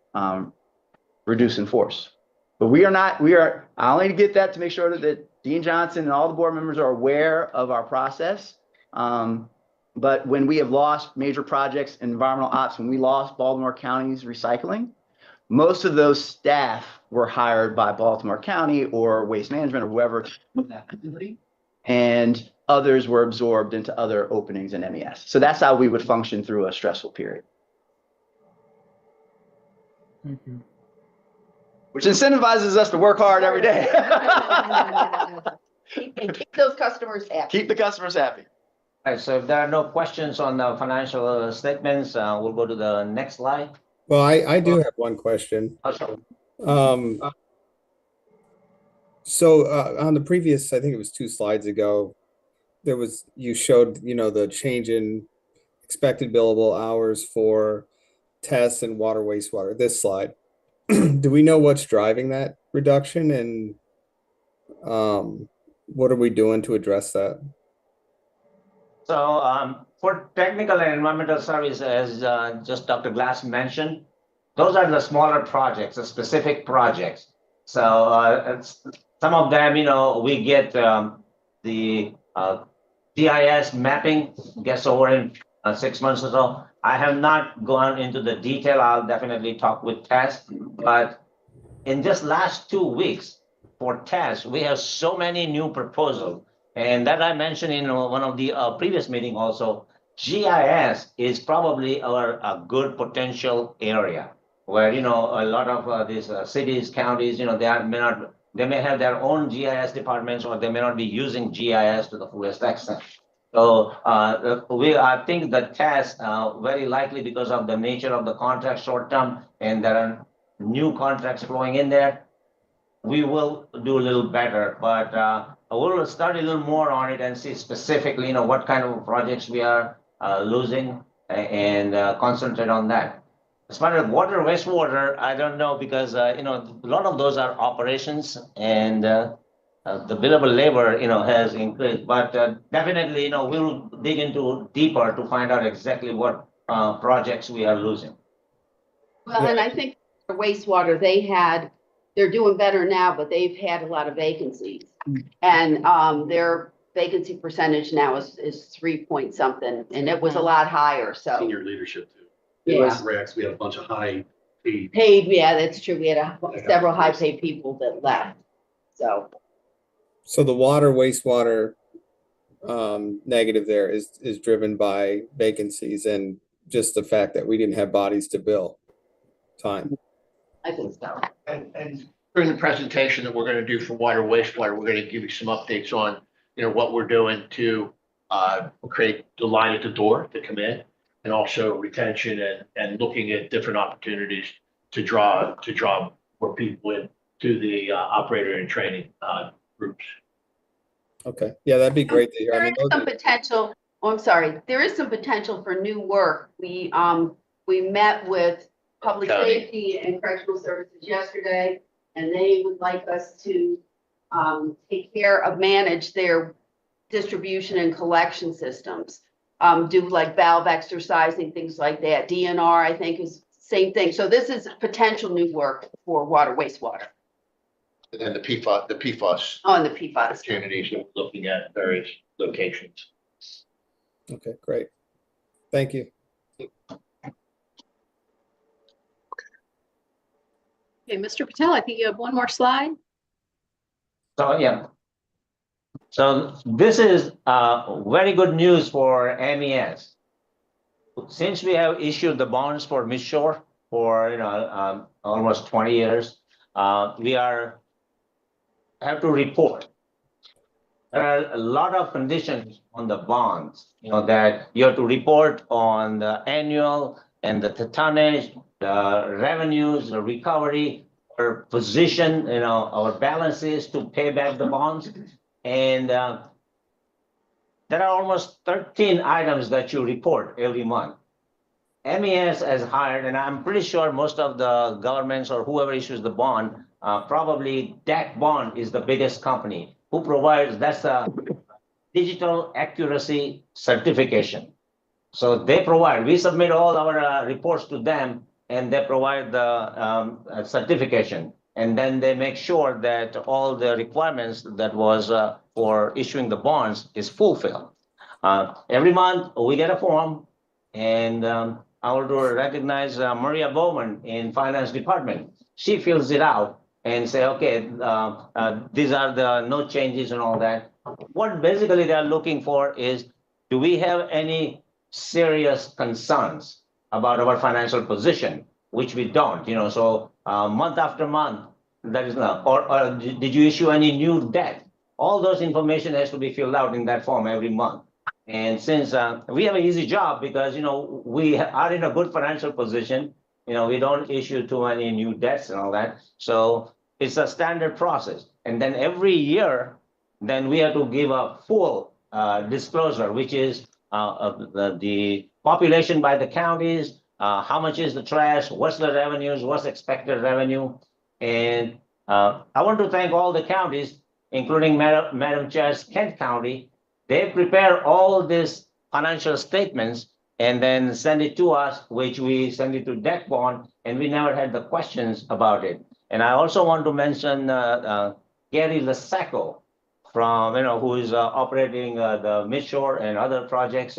reduce in force. But I only get that to make sure that Dean Johnson and all the board members are aware of our process. But when we have lost major projects, environmental ops, when we lost Baltimore County's recycling, most of those staff were hired by Baltimore County or Waste Management or whoever in that facility, and others were absorbed into other openings in MES. So that's how we would function through a stressful period. Thank you. Which incentivizes us to work hard every day. Keep those customers happy. Keep the customers happy. All right, so if there are no questions on the financial statements, we'll go to the next slide. Well, I do have one question. So on the previous, I think it was 2 slides ago, you showed, the change in expected billable hours for tests and water wastewater. This slide, do we know what's driving that reduction, and what are we doing to address that? So for technical and environmental service, as just Dr. Glass mentioned, those are the smaller projects, the specific projects. So some of them, we get the GIS mapping gets over in 6 months or so. I have not gone into the detail. I'll definitely talk with Tess, but in just last 2 weeks for Tess, we have so many new proposals. And that I mentioned in one of the previous meeting also, GIS is probably a good potential area where, a lot of these cities, counties, they may have their own GIS departments, or they may not be using GIS to the fullest extent. So I think the test very likely, because of the nature of the contract short term, and there are new contracts flowing in there, we will do a little better, but we'll study a little more on it and see specifically, what kind of projects we are losing, and concentrate on that. As far as water, wastewater, I don't know, because a lot of those are operations, and the billable labor, has increased. But definitely, we'll dig into deeper to find out exactly what projects we are losing. Well, and I think for wastewater, they're doing better now, but they've had a lot of vacancies. And their vacancy percentage now is 3 point something, and it was a lot higher, so. Senior leadership too. Yeah. Rex, we had a bunch of high paid. Yeah, that's true. We had several high paid people that left, so. So the water wastewater negative there is driven by vacancies and just the fact that we didn't have bodies to bill time. I think so. And during the presentation that we're going to do for water wastewater, we're going to give you some updates on, what we're doing to create the line at the door to come in, and also retention and looking at different opportunities to draw more people in to the operator and training groups. Okay, yeah, that'd be great to hear. There is some potential. Oh, I'm sorry. There is some potential for new work. We met with Public Safety and Correctional Services yesterday, and they would like us to take care of, manage their distribution and collection systems, do like valve exercising, things like that. DNR, I think, is same thing. So this is potential new work for water, wastewater. And then the PFAS. Oh, and the PFAS. Opportunities that we're looking at various locations. Okay, great. Thank you. Okay, Mr. Patel, I think you have one more slide. So, yeah. So this is very good news for MES. Since we have issued the bonds for Midshore for almost 20 years, we have to report. There are a lot of conditions on the bonds, that you have to report on the annual and the tonnage, the revenues, the recovery, our position, our balances to pay back the bonds. And there are almost 13 items that you report every month. MES has hired, and I'm pretty sure most of the governments or whoever issues the bond, probably DAC Bond is the biggest company who provides, that's a digital accuracy certification. So they provide, we submit all our reports to them and they provide the certification. And then they make sure that all the requirements that was for issuing the bonds is fulfilled. Every month we get a form, and I want to recognize Maria Bowman in finance department. She fills it out and say, okay, these are the no changes and all that. What basically they're looking for is, do we have any serious concerns about our financial position, which we don't, so month after month, that is not, or did you issue any new debt? All those information has to be filled out in that form every month. And since we have an easy job because, we are in a good financial position, we don't issue too many new debts and all that. So it's a standard process. And then every year, then we have to give a full disclosure, which is the population by the counties, how much is the trash, what's the revenues, what's expected revenue. And I want to thank all the counties, including Madam Chair's Kent County. They prepare all these financial statements and then send it to us, which we send it to DEC Bond, and we never had the questions about it. And I also want to mention Gary Lasacco from, who is operating the Midshore and other projects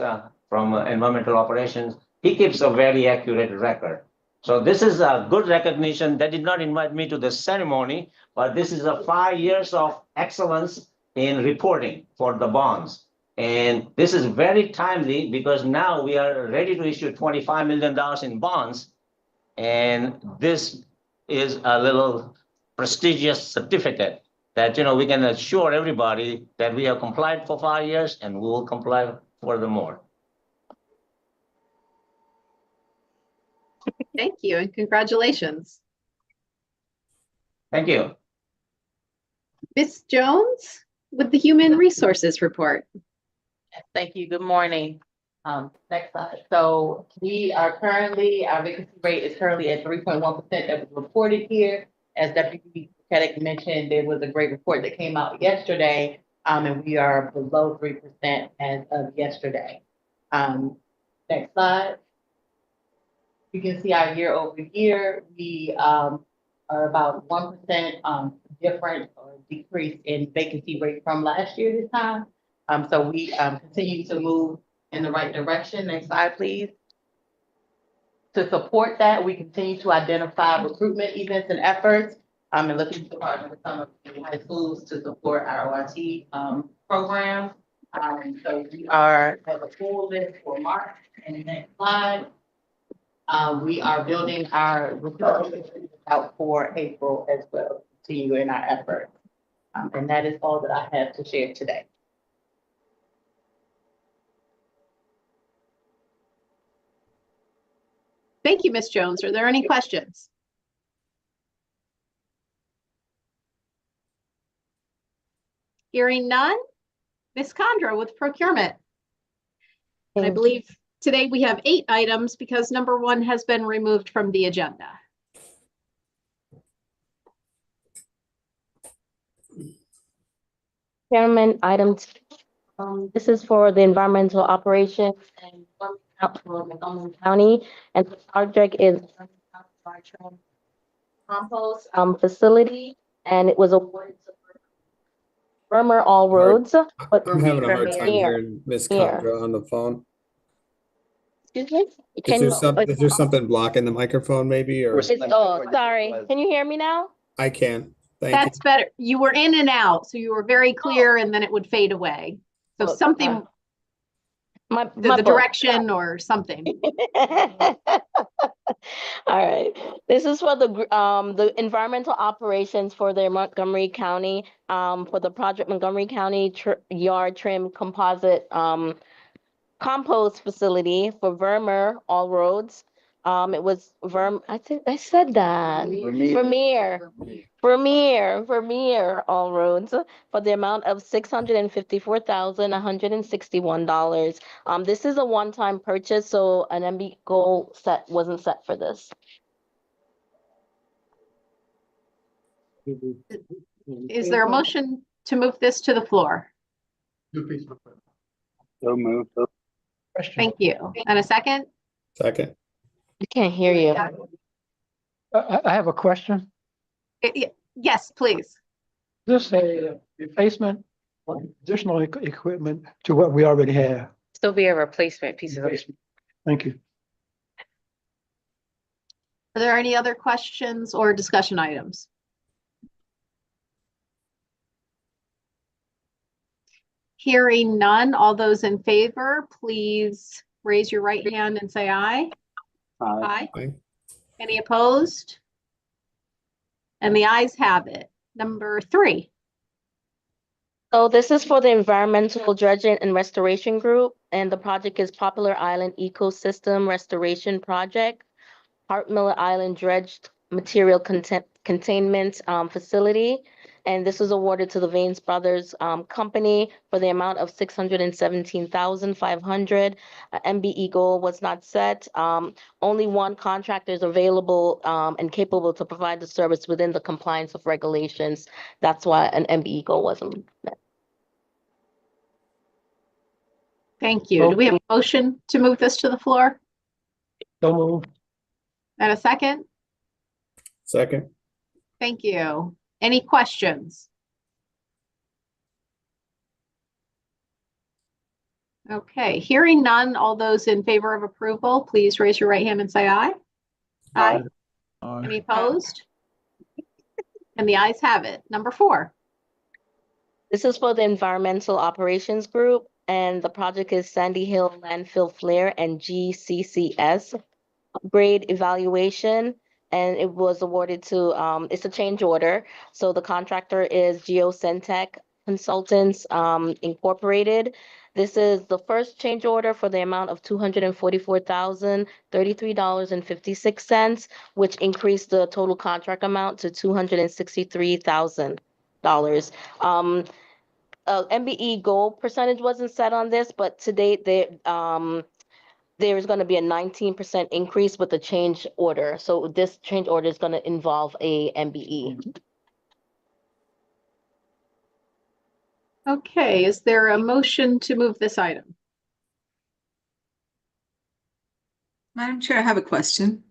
from environmental operations. He keeps a very accurate record. So this is a good recognition. They did not invite me to the ceremony, but this is a 5 years of excellence in reporting for the bonds. And this is very timely because now we are ready to issue $25 million in bonds. And this is a little prestigious certificate that, we can assure everybody that we have complied for 5 years and we will comply furthermore. Thank you and congratulations. Thank you. Ms. Jones with the Human Resources Report. Thank you. Good morning. Next slide. So we are currently, our vacancy rate is currently at 3.1% that was reported here. As Deputy Kedek mentioned, there was a great report that came out yesterday, and we are below 3% as of yesterday. Next slide. You can see our year over year, we are about 1% different or decrease in vacancy rate from last year this time. So we continue to move in the right direction. Next slide, please. To support that, we continue to identify recruitment events and efforts and looking to partner with some of the high schools to support our ORT program. So we have a full list for March. And next slide. We are building our recruitment out for April as well, continue in our efforts. And that is all that I have to share today. Thank you, Ms. Jones. Are there any questions? Hearing none, Ms. Condra with procurement. And I believe today we have 8 items because number 1 has been removed from the agenda. Chairman, item 2. This is for the environmental operations and for Montgomery County, and the project is compost facility, and it was awarded to Burmer All Roads. But I'm having a hard time hearing Ms. Condra on the phone. Excuse me? Is there something blocking the microphone maybe, or? Oh, sorry. Can you hear me now? I can. Thank you. That's better. You were in and out, so you were very clear and then it would fade away. So Look, something, My the book. direction or something. All right. This is for the environmental operations for the Montgomery County, for the project Montgomery County Yard Trim Composite, compost facility for Vermeer, all roads. It was I think I said that. Vermeer, all roads, for the amount of $654,161. This is a one-time purchase, so an MB goal wasn't set for this. Is there a motion to move this to the floor? So moved. Question. Thank you. And a second? Second. I can't hear you. I have a question. Yes, please. This a replacement or additional equipment to what we already have? Still be a replacement piece of it. Thank you. Are there any other questions or discussion items? Hearing none, all those in favor, please raise your right hand and say aye. Aye. Aye. Any opposed? And the ayes have it. Number 3. So this is for the Environmental Dredging and Restoration Group, and the project is Popular Island Ecosystem Restoration Project, Hart Miller Island Dredged Material Containment Facility. And this was awarded to the Vanes Brothers Company for the amount of $617,500. MBE goal was not set. Only one contractor is available and capable to provide the service within the compliance of regulations. That's why an MBE goal wasn't met. Thank you. Do we have a motion to move this to the floor? So moved. And a second? Second. Thank you. Any questions? Okay, hearing none, all those in favor of approval, please raise your right hand and say aye. Aye. Any opposed? And the ayes have it. Number 4. This is for the Environmental Operations Group, and the project is Sandy Hill Landfill Flare and GCCS upgrade evaluation. And it was awarded to, it's a change order. So the contractor is Geocentech Consultants Incorporated. This is the first change order for the amount of $244,033.56, which increased the total contract amount to $263,000. MBE goal percentage wasn't set on this, but to date, there is going to be a 19% increase with the change order. So this change order is going to involve a MBE. Okay, is there a motion to move this item? Madam Chair, I have a question.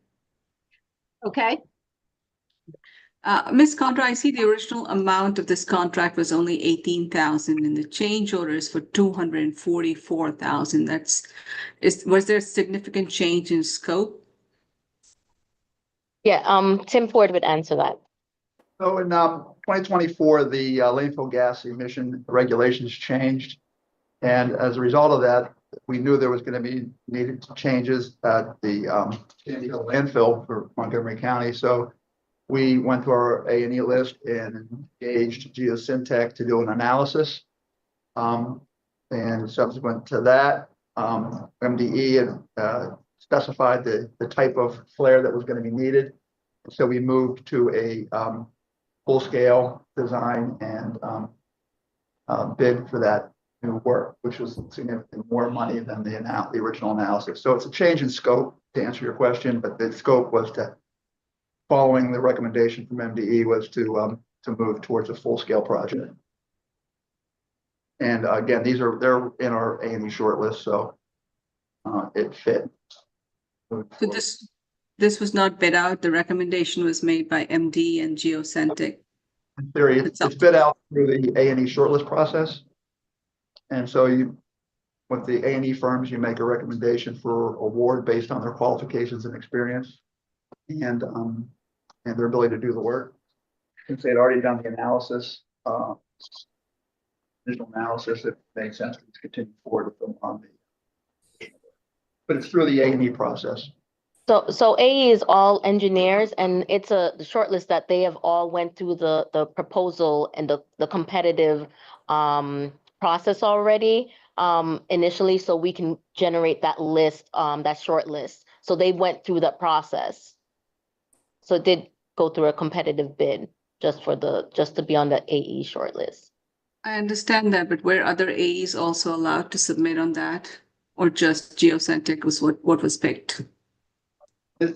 Okay, Ms. Contra, I see the original amount of this contract was only 18,000 and the change order is for 244,000. Was there a significant change in scope? Yeah, Tim Ford would answer that. So in 2024, the landfill gas emission regulations changed. And as a result of that, we knew there was going to be needed changes at the Sandy Hill landfill for Montgomery County. So we went to our A&E list and engaged Geosyntec to do an analysis. And subsequent to that, MDE had specified the type of flare that was going to be needed. So we moved to a full-scale design and bid for that new work, which was significantly more money than the original analysis. So it's a change in scope, to answer your question, but the scope was to, following the recommendation from MDE, was to move towards a full-scale project. And again, they're in our A&E shortlist, so it fit. So this was not bid out. The recommendation was made by MD and Geocentric. In theory, it's bid out through the A&E shortlist process. And so with the A&E firms, you make a recommendation for award based on their qualifications and experience and their ability to do the work. since they'd already done the analysis, initial analysis, it made sense to continue forward with them on the, but it's through the A&E process. So AE is all engineers, and it's the shortlist that they have all went through the proposal and the competitive process already initially, so we can generate that list, that short list. So they went through that process. So it did go through a competitive bid just to be on the AE shortlist. I understand that, but were other AEs also allowed to submit on that? Or just Geocentric was what was picked?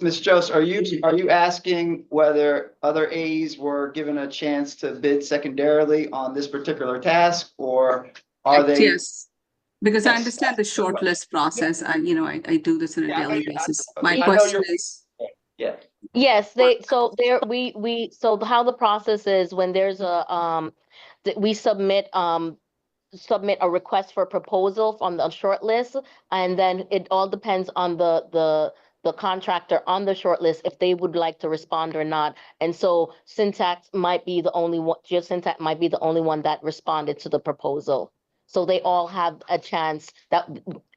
Ms. Jost, are you asking whether other A's were given a chance to bid secondarily on this particular task, or are they? Yes, because I Yes. understand the shortlist process. I do this on a Yeah, daily basis. My I know question you're- is, Yeah. Yes, so how the process is when there's a we submit a request for proposal from the short list, and then it all depends on the contractor on the short list if they would like to respond or not. And so Syntax might be the only one, Geosyntax might be the only one that responded to the proposal. So they all have a chance that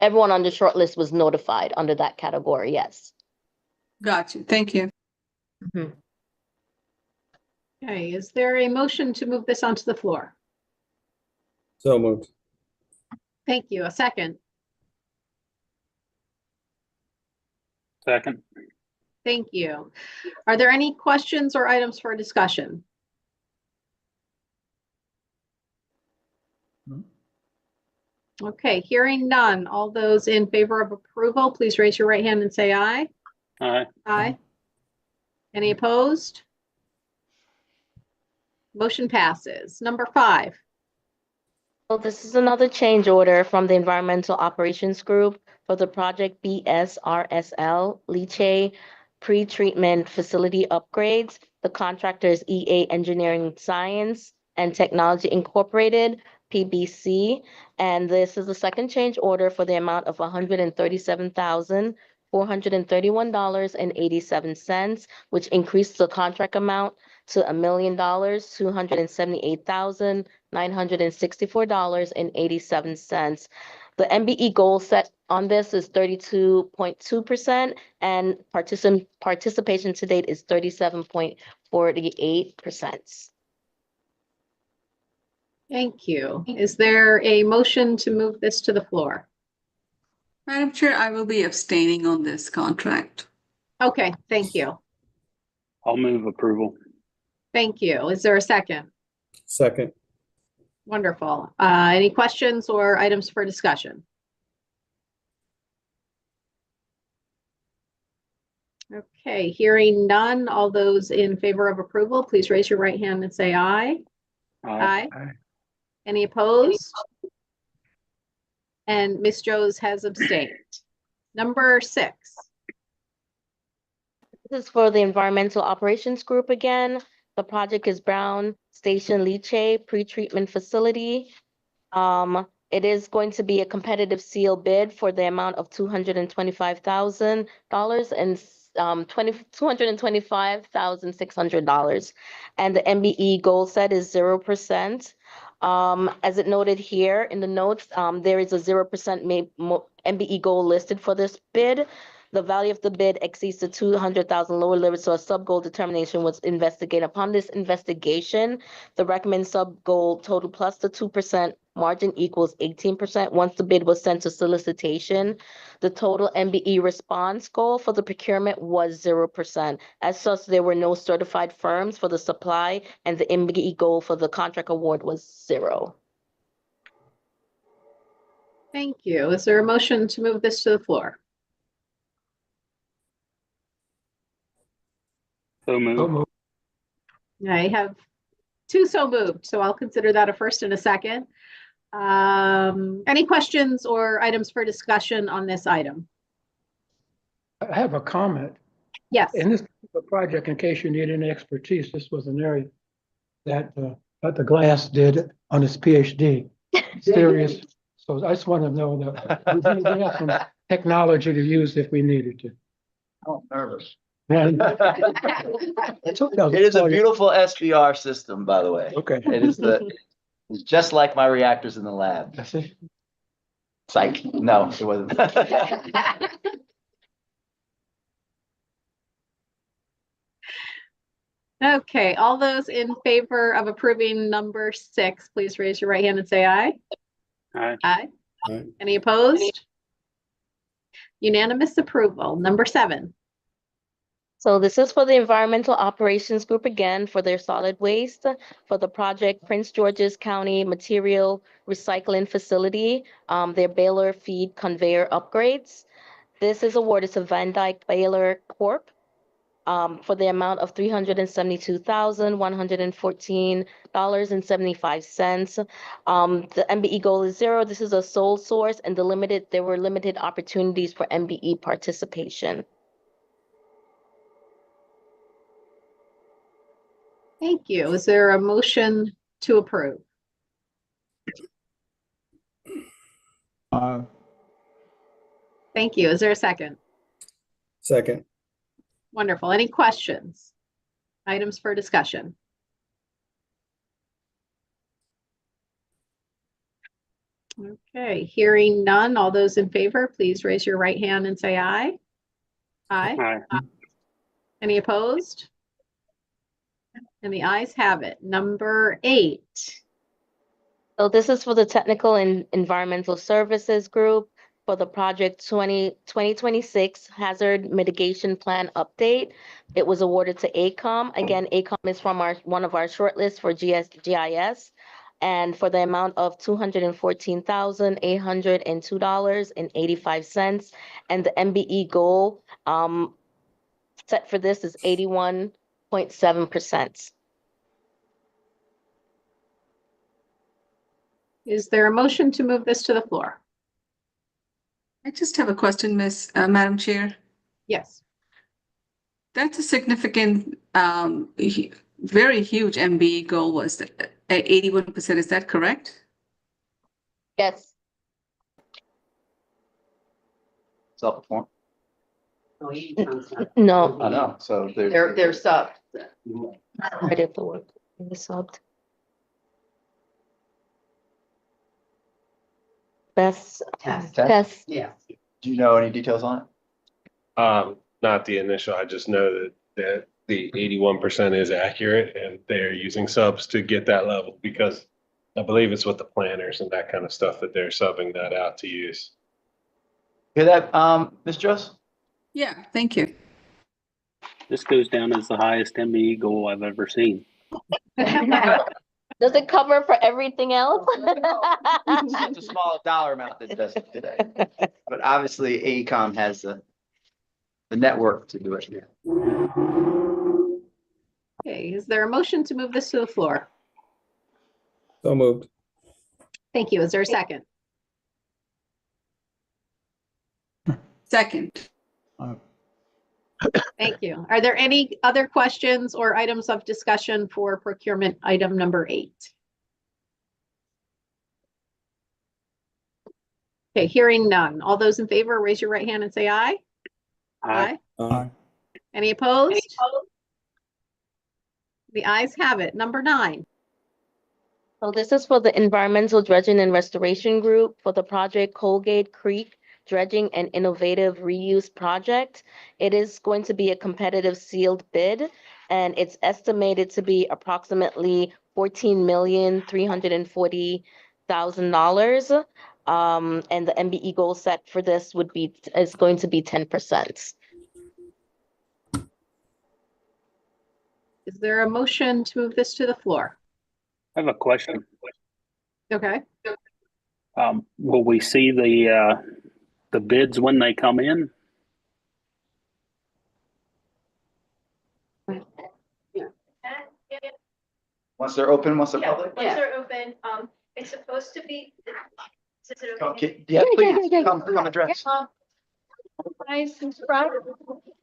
everyone on the short list was notified under that category, yes. got you. Thank you. Okay, is there a motion to move this onto the floor? So moved. Thank you. A second. Second. Thank you. Are there any questions or items for discussion? Okay, hearing none. All those in favor of approval, please raise your right hand and say aye. Aye. Aye. Any opposed? Motion passes. Number 5. So this is another change order from the Environmental Operations Group for the project BSRSL Leachate Pre-Treatment Facility Upgrades. The contractor is EA Engineering Science and Technology Incorporated, PBC. And this is the second change order for the amount of $137,431.87, which increased the contract amount to $1,278,964.87. The MBE goal set on this is 32.2%, and participation to date is 37.48%. Thank you. Is there a motion to move this to the floor? Madam Chair, I will be abstaining on this contract. Okay, thank you. I'll move approval. Thank you. Is there a second? Second. Wonderful. Any questions or items for discussion? Okay, hearing none. All those in favor of approval, please raise your right hand and say aye. Aye. Aye. Any opposed? And Ms. Joes has abstained. Number 6. This is for the Environmental Operations Group again. The project is Brown Station Leachate Pre-Treatment Facility. It is going to be a competitive seal bid for the amount of $225,000 and $225,600. And the MBE goal set is 0%. As it noted here in the notes, there is a 0% MBE goal listed for this bid. The value of the bid exceeds the 200,000 lower limit, so a sub-goal determination was investigated. Upon this investigation, the recommended sub-goal total plus the 2% margin equals 18%. Once the bid was sent to solicitation, the total MBE response goal for the procurement was 0%. As such, there were no certified firms for the supply, and the MBE goal for the contract award was 0. Thank you. Is there a motion to move this to the floor? So move. I have 2 so moved, so I'll consider that a first and a second. Any questions or items for discussion on this item? I have a comment. Yes. In this project, in case you need any expertise, this was an area that Dr. Glass did on his PhD. Serious. So I just want to know that we have some technology to use if we needed to. Oh, nervous. It is a beautiful SBR system, by the way. Okay. It is it's just like my reactors in the lab. That's it. Psych. No, it wasn't. Okay, all those in favor of approving number 6, please raise your right hand and say aye. Aye. Aye. Aye. Any opposed? Unanimous approval. Number 7. So this is for the Environmental Operations Group again for their solid waste for the project Prince George's County Material Recycling Facility, their baler feed conveyor upgrades. This is awarded to Van Dyke Baler Corp. For the amount of $372,114.75. The MBE goal is 0. This is a sole source and there were limited opportunities for MBE participation. Thank you. Is there a motion to approve? Thank you. Is there a second? Second. Wonderful. Any questions? Items for discussion? Okay, hearing none. All those in favor, please raise your right hand and say aye. Aye. Aye. Any opposed? And the ayes have it. Number 8. So this is for the Technical and Environmental Services Group for the project 2026 Hazard Mitigation Plan Update. It was awarded to ACOM. Again, ACOM is from one of our shortlists for GIS, and for the amount of $214,802.85. And the MBE goal set for this is 81.7%. Is there a motion to move this to the floor? I just have a question, Madam Chair. Yes. That's a significant, very huge MBE goal was at 81%. Is that correct? Yes. Self-perform. No, I know, so They're sub. right at the work. Subbed. Best test. Yeah. Do you know any details on it? Not the initial, I just know that the 81% is accurate and they're using subs to get that level because I believe it's with the planners and that kind of stuff that they're subbing that out to use. Hear that, Ms. Joss? Yeah, thank you. This goes down as the highest MBE goal I've ever seen. Does it cover for everything else? It's a small dollar amount that does it today. But obviously AECOM has the network to do it. Okay, is there a motion to move this to the floor? So moved. Thank you. Is there a second? Second. Thank you. Are there any other questions or items of discussion for procurement item number 8? Okay, hearing none. All those in favor, raise your right hand and say aye. Aye. Aye. Any opposed? The ayes have it. Number 9. So this is for the Environmental Dredging and Restoration Group for the project Colgate Creek Dredging and Innovative Reuse Project. It is going to be a competitive sealed bid, and it's estimated to be approximately $14,340,000. And the MBE goal set for this is going to be 10%. Is there a motion to move this to the floor? I have a question. Okay. Will we see the bids when they come in? Once they're open, once they're public? Yeah. They're open, it's supposed to be. Is it okay? Okay, yeah, please, come address. Guys, in front.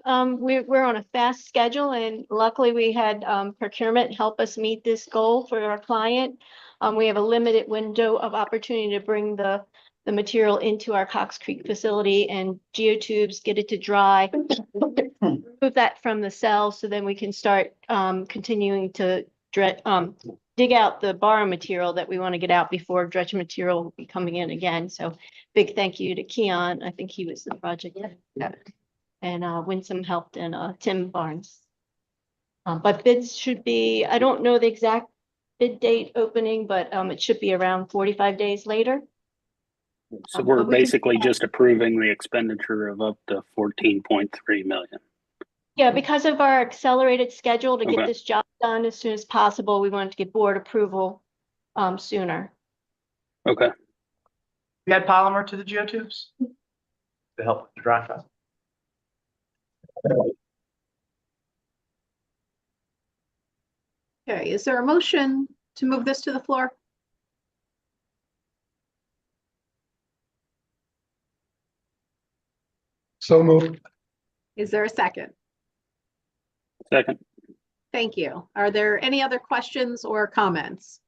We're on a fast schedule and luckily we had procurement help us meet this goal for our client. We have a limited window of opportunity to bring the the material into our Cox Creek facility and geotubes, get it to dry, remove that from the cell, so then we can start continuing to dig out the borrow material that we want to get out before dredge material will be coming in again. So big thank you to Keon. I think he was the project. And Winsome helped, and Tim Barnes. But bids should be, I don't know the exact bid date opening, but it should be around 45 days later. So we're but we can- basically just approving the expenditure of up to 14.3 million. Yeah, because of our accelerated schedule to get Okay. this job done as soon as possible, we wanted to get board approval sooner. Okay. You add polymer to the geotubes to help with the dry fast. Okay, is there a motion to move this to the floor? So moved. Is there a second? Second. Thank you. Are there any other questions or comments?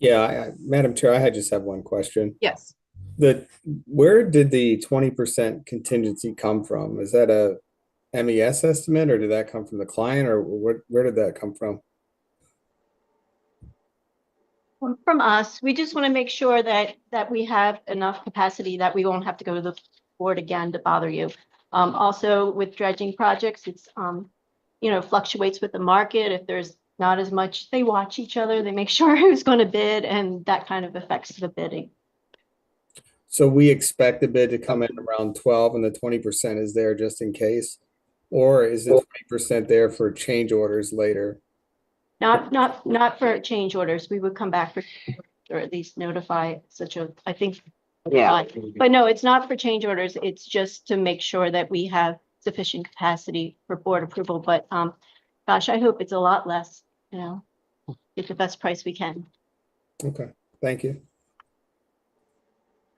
Yeah, Madam Chair, I just have one question. Yes. Where did the 20% contingency come from? Is that a MES estimate, or did that come from the client, or where did that come from? From us, we just want to make sure that we have enough capacity that we won't have to go to the board again to bother you. Also with dredging projects, it's fluctuates with the market. If there's not as much, they watch each other, they make sure who's going to bid, and that kind of affects the bidding. So we expect the bid to come in around 12 and the 20% is there just in case? Or is the 20% there for change orders later? Not for change orders. We would come back for, or at least notify I think. Yeah. But no, it's not for change orders. It's just to make sure that we have sufficient capacity for board approval. But gosh, I hope it's a lot less, get the best price we can. Okay, thank you.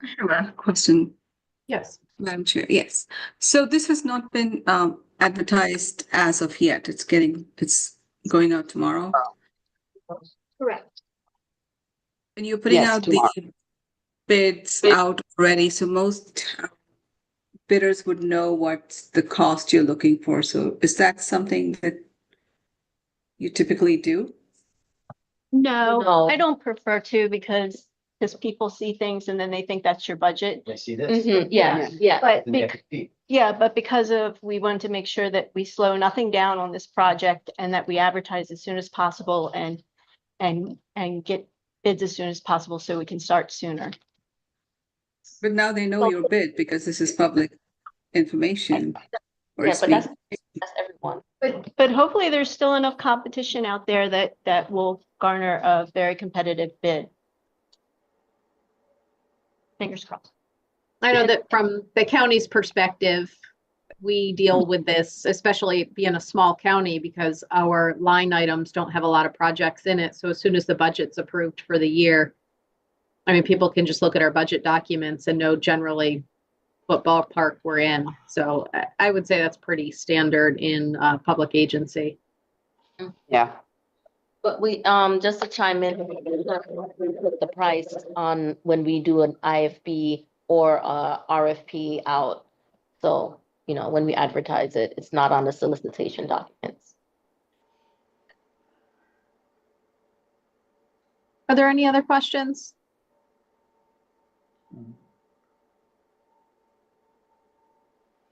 I have a question, Yes. Madam Chair. Yes. So this has not been advertised as of yet. It's going out tomorrow. Correct. And you're putting out the bids out already, so most bidders would know what's the cost you're looking for. So is that something that you typically do? No, I don't prefer to because people see things and then they think that's your budget. I see this. Yeah. But Then you have to compete. but because we wanted to make sure that we slow nothing down on this project and that we advertise as soon as possible and get bids as soon as possible so we can start sooner. But now they know your bid because this is public information. Yeah, but that's everyone. But hopefully there's still enough competition out there that will garner a very competitive bid. Fingers crossed. I know that from the county's perspective, we deal with this, especially being a small county, because our line items don't have a lot of projects in it. So as soon as the budget's approved for the year, I mean, people can just look at our budget documents and know generally what ballpark we're in. So I would say that's pretty standard in public agency. Yeah. But we, just to chime in, we put the price on when we do an IFB or RFP out. So, when we advertise it, it's not on the solicitation documents. Are there any other questions?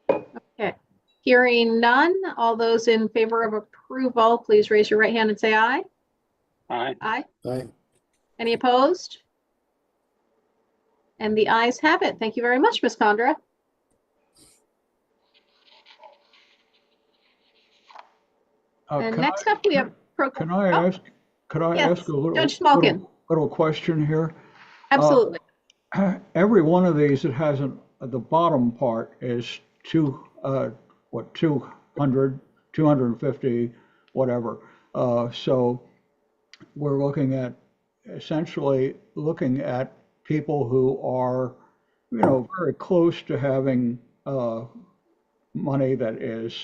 Okay, hearing none, all those in favor of approval, please raise your right hand and say aye. Aye. Aye. Aye. Any opposed? And the ayes have it. Thank you very much, Ms. Condra. And next up, we have. Can I ask, Yes, ask a little, Judge Smolkin. little question here? Absolutely. Every one of these, it has the bottom part is 200, 250, whatever. So we're looking at essentially looking at people who are, very close to having money that is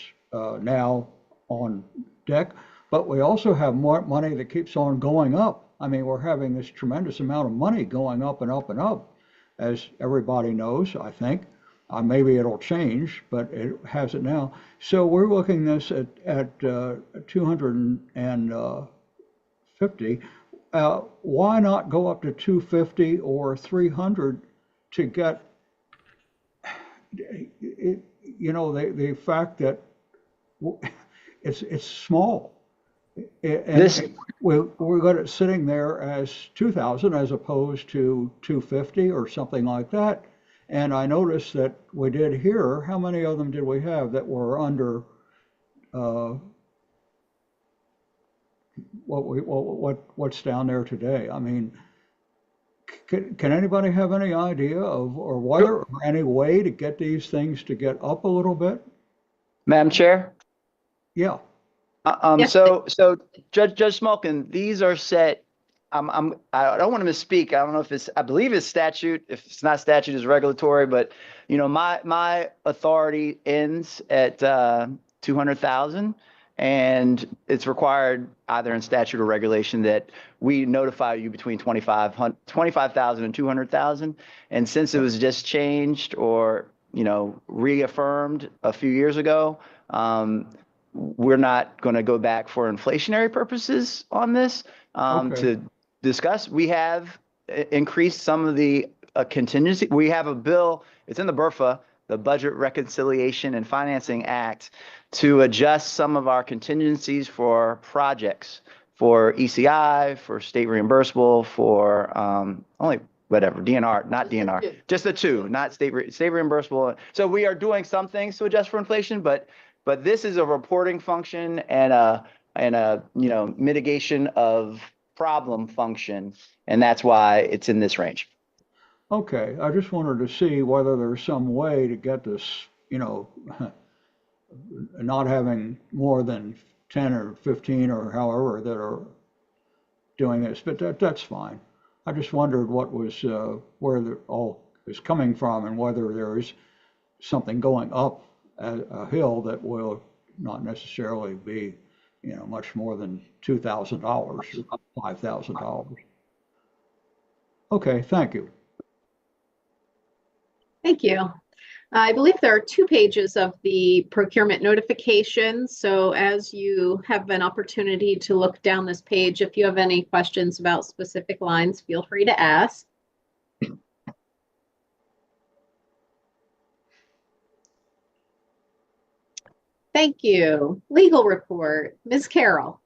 now on deck, but we also have more money that keeps on going up. I mean, we're having this tremendous amount of money going up and up and up. as everybody knows, I think. Maybe it'll change, but it has it now. So we're looking this at 250. Why not go up to 250 or 300 to get, the fact that it's small. And we got it sitting there as 2,000 as opposed to 250 or something like that. And I noticed that we did here, how many of them did we have that were under what's down there today? I mean, can anybody have any idea of, or whether, or any way to get these things to get up a little bit? Madam Chair? Yeah. So Judge Smolkin, these are set. I don't want to misspeak. I don't know if it's, I believe it's statute. If it's not statute, it's regulatory. But my authority ends at 200,000, and it's required either in statute or regulation that we notify you between 25,000 and 200,000. And since it was just changed or reaffirmed a few years ago, we're not going to go back for inflationary purposes on this to discuss. We have increased some of the contingency. We have a bill, it's in the BRFA, the Budget Reconciliation and Financing Act, to adjust some of our contingencies for projects, for ECI, for state reimbursable, for only whatever, DNR, not DNR, just the two, not state reimbursable. So we are doing some things to adjust for inflation, but this is a reporting function and a mitigation of problem function, and that's why it's in this range. Okay, I just wanted to see whether there's some way to get this, not having more than 10 or 15 or however that are doing this, but that's fine. I just wondered what was where all is coming from and whether there is something going up a hill that will not necessarily be, much more than $2,000 or $5,000. Okay, thank you. Thank you. I believe there are 2 pages of the procurement notifications. So as you have an opportunity to look down this page, if you have any questions about specific lines, feel free to ask. Thank you. Legal report, Ms. Carroll.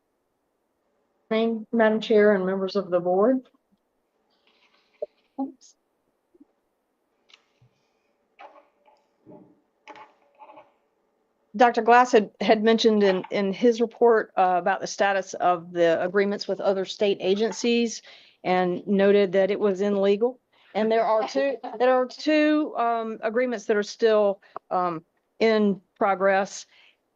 Morning, Madam Chair and members of the board. Oops. Dr. Glass had mentioned in his report about the status of the agreements with other state agencies and noted that it was in legal. And there are two agreements that are still in progress.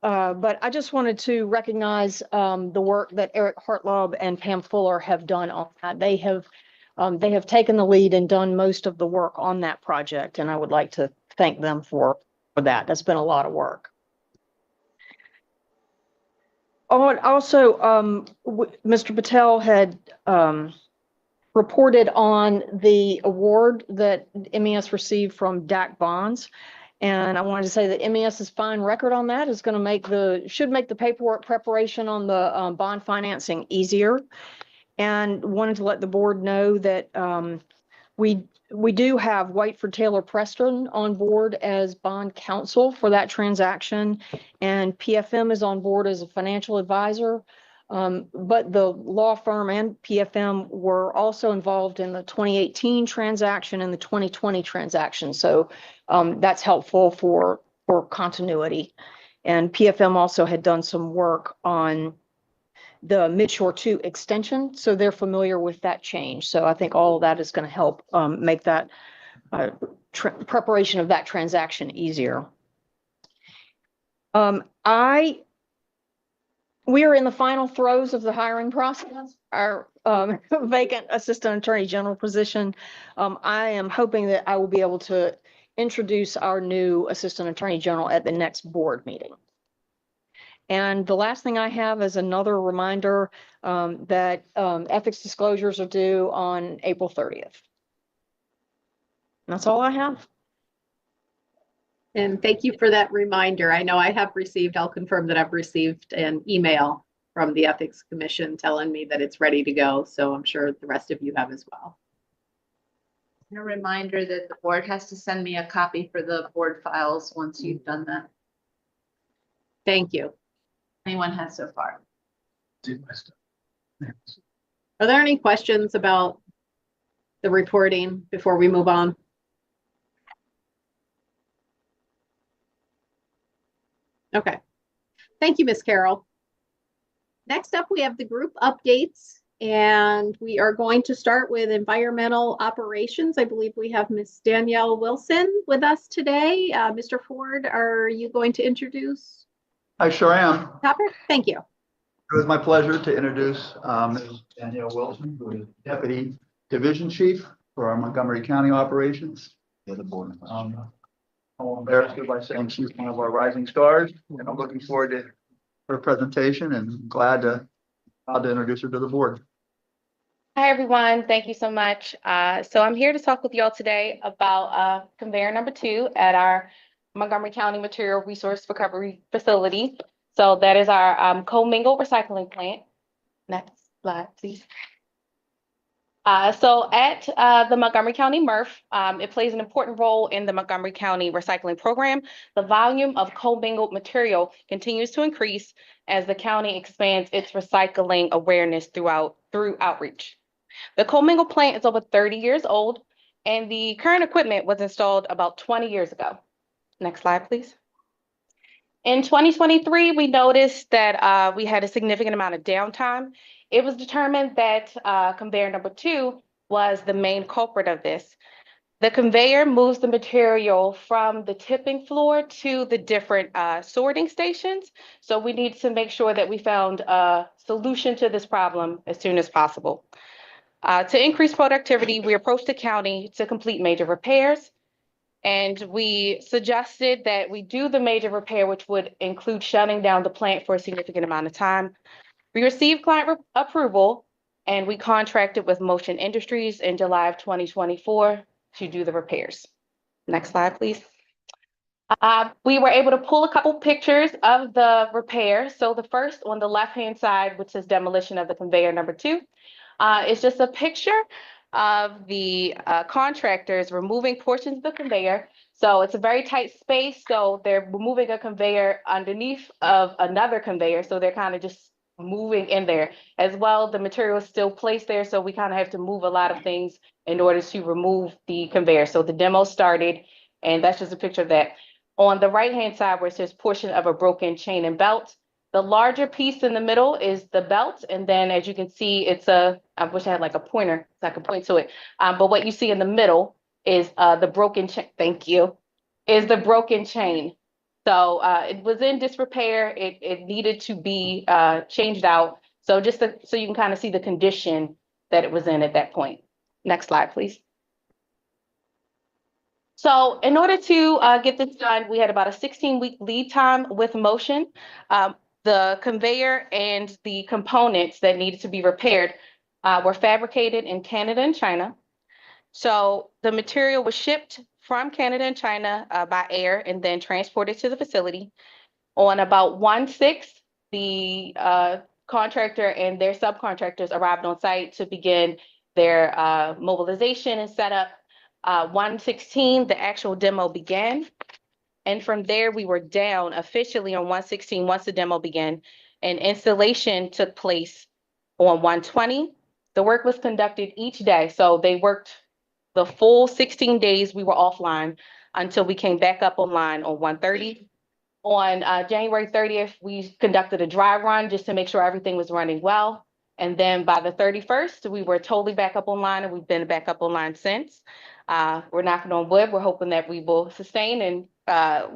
But I just wanted to recognize the work that Eric Hartlaub and Pam Fuller have done on that. They have taken the lead and done most of the work on that project, and I would like to thank them for that. That's been a lot of work. Also, Mr. Patel had reported on the award that MES received from DAC Bonds. And I wanted to say that MES's fine record on that is going to should make the paperwork preparation on the bond financing easier. And wanted to let the board know that we do have Whiteford Taylor Preston on board as bond counsel for that transaction, and PFM is on board as a financial advisor. But the law firm and PFM were also involved in the 2018 transaction and the 2020 transaction. So that's helpful for continuity. And PFM also had done some work on the Midshore 2 extension. So they're familiar with that change. So I think all of that is going to help make that preparation of that transaction easier. We are in the final throes of the hiring process. Our vacant assistant attorney general position. I am hoping that I will be able to introduce our new assistant attorney general at the next board meeting. And the last thing I have is another reminder that ethics disclosures are due on April 30th. That's all I have. And thank you for that reminder. I know I have received, I'll confirm that I've received an email from the Ethics Commission telling me that it's ready to go. So I'm sure the rest of you have as well. A reminder that the board has to send me a copy for the board files once you've done that. Thank you. Anyone has so far. Are there any questions about the reporting before we move on? Okay. Thank you, Ms. Carroll. Next up, we have the group updates, and we are going to start with environmental operations. I believe we have Ms. Danielle Wilson with us today. Mr. Ford, are you going to introduce? I sure am. Topic? Thank you. It was my pleasure to introduce Ms. Danielle Wilson, who is Deputy Division Chief for our Montgomery County operations. I'm embarrassed by saying she's one of our rising stars, and I'm looking forward to her presentation and glad to introduce her to the board. Hi, everyone. Thank you so much. So I'm here to talk with y'all today about conveyor number 2 at our Montgomery County Material Resource Recovery Facility. So that is our commingled recycling plant. Next slide, please. So at the Montgomery County MRF, it plays an important role in the Montgomery County recycling program. The volume of commingled material continues to increase as the county expands its recycling awareness through outreach. The commingled plant is over 30 years old, and the current equipment was installed about 20 years ago. Next slide, please. In 2023, we noticed that we had a significant amount of downtime. It was determined that conveyor number 2 was the main culprit of this. The conveyor moves the material from the tipping floor to the different sorting stations. So we need to make sure that we found a solution to this problem as soon as possible. To increase productivity, we approached the county to complete major repairs. And we suggested that we do the major repair, which would include shutting down the plant for a significant amount of time. We received client approval, and we contracted with Motion Industries in July of 2024 to do the repairs. Next slide, please. We were able to pull a couple pictures of the repair. So the first on the left-hand side, which says demolition of the conveyor number 2, is just a picture of the contractors removing portions of the conveyor. So it's a very tight space. So they're removing a conveyor underneath of another conveyor. So they're kind of just moving in there as well. The material is still placed there. So we kind of have to move a lot of things in order to remove the conveyor. So the demo started, and that's just a picture of that. On the right-hand side where it says portion of a broken chain and belt, the larger piece in the middle is the belt. And then as you can see, it's I wish I had like a pointer so I could point to it. But what you see in the middle is the broken chain. Thank you. Is the broken chain. So it was in disrepair. It needed to be changed out. So just so you can kind of see the condition that it was in at that point. Next slide, please. So in order to get this done, we had about a 16-week lead time with Motion. The conveyor and the components that needed to be repaired were fabricated in Canada and China. So the material was shipped from Canada and China by air and then transported to the facility. On about 1/6, the contractor and their subcontractors arrived on site to begin their mobilization and setup. 1/16, the actual demo began. And from there, we were down officially on 1/16 once the demo began, and installation took place on 1/20. The work was conducted each day. So they worked the full 16 days we were offline until we came back up online on 1/30. On January 30th, we conducted a dry run just to make sure everything was running well. And then by the 31st, we were totally back up online, and we've been back up online since. We're knocking on wood. We're hoping that we will sustain, and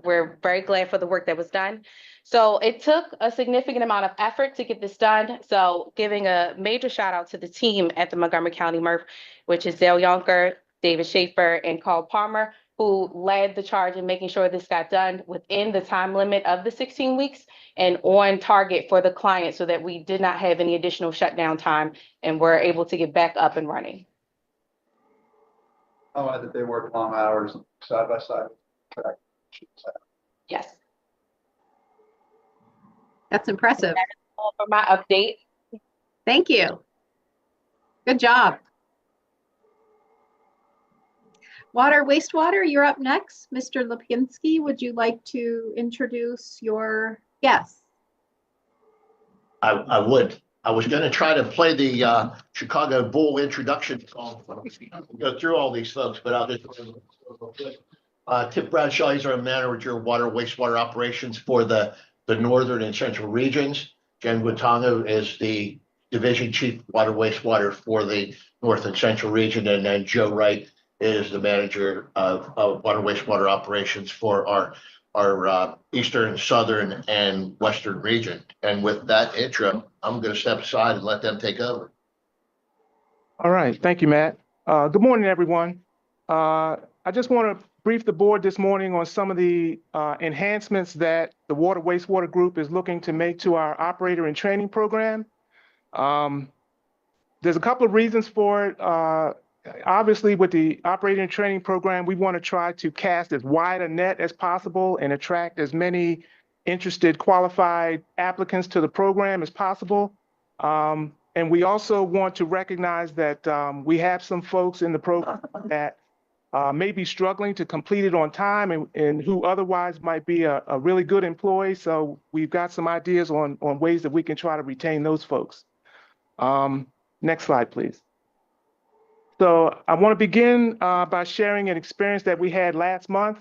we're very glad for the work that was done. So it took a significant amount of effort to get this done. So giving a major shout out to the team at the Montgomery County MRF, which is Dale Yonker, David Schaefer, and Carl Palmer, who led the charge in making sure this got done within the time limit of the 16 weeks and on target for the client so that we did not have any additional shutdown time and were able to get back up and running. Oh, that they work long hours side by side. Correct. Yes. That's impressive. All for my update. Thank you. Good job. Water, wastewater, you're up next. Mr. Lipinski, would you like to introduce your guests? I would. I was gonna try to play the Chicago Bull introduction song. Go through all these folks, but I'll just. Tip Bradshaw, he's our manager of water wastewater operations for the northern and central regions. Jen Guatango is the division chief water wastewater for the north and central region, and then Joe Wright is the manager of water wastewater operations for our eastern, southern, and western region. And with that intro, I'm going to step aside and let them take over. All right, thank you, Matt. Good morning, everyone. I just want to brief the board this morning on some of the enhancements that the Water Wastewater Group is looking to make to our operator and training program. There's a couple of reasons for it. Obviously, with the operator and training program, we want to try to cast as wide a net as possible and attract as many interested, qualified applicants to the program as possible. And we also want to recognize that we have some folks in the program that may be struggling to complete it on time and who otherwise might be a really good employee. So we've got some ideas on ways that we can try to retain those folks. Next slide, please. So I want to begin by sharing an experience that we had last month.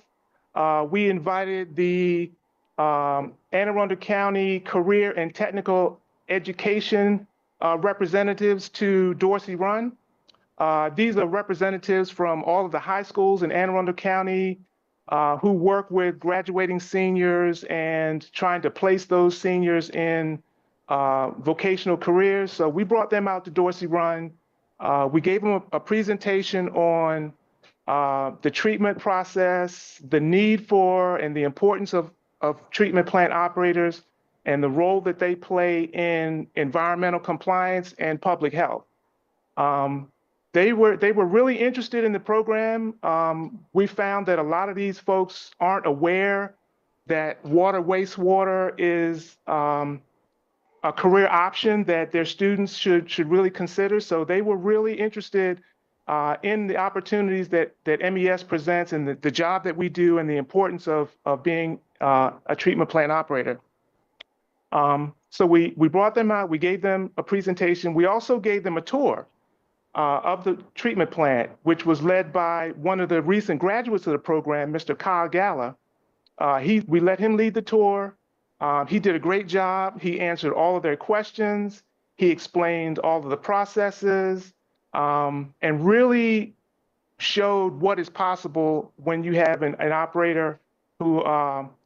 We invited the Anne Arundel County Career and Technical Education representatives to Dorsey Run. These are representatives from all of the high schools in Anne Arundel County who work with graduating seniors and trying to place those seniors in vocational careers. So we brought them out to Dorsey Run. We gave them a presentation on the treatment process, the need for and the importance of treatment plant operators, and the role that they play in environmental compliance and public health. They were really interested in the program. We found that a lot of these folks aren't aware that water wastewater is a career option that their students should really consider. So they were really interested in the opportunities that MES presents and the job that we do and the importance of being a treatment plant operator. So we brought them out, we gave them a presentation. We also gave them a tour of the treatment plant, which was led by one of the recent graduates of the program, Mr. Kyle Galla. We let him lead the tour. He did a great job. He answered all of their questions. He explained all of the processes and really showed what is possible when you have an operator who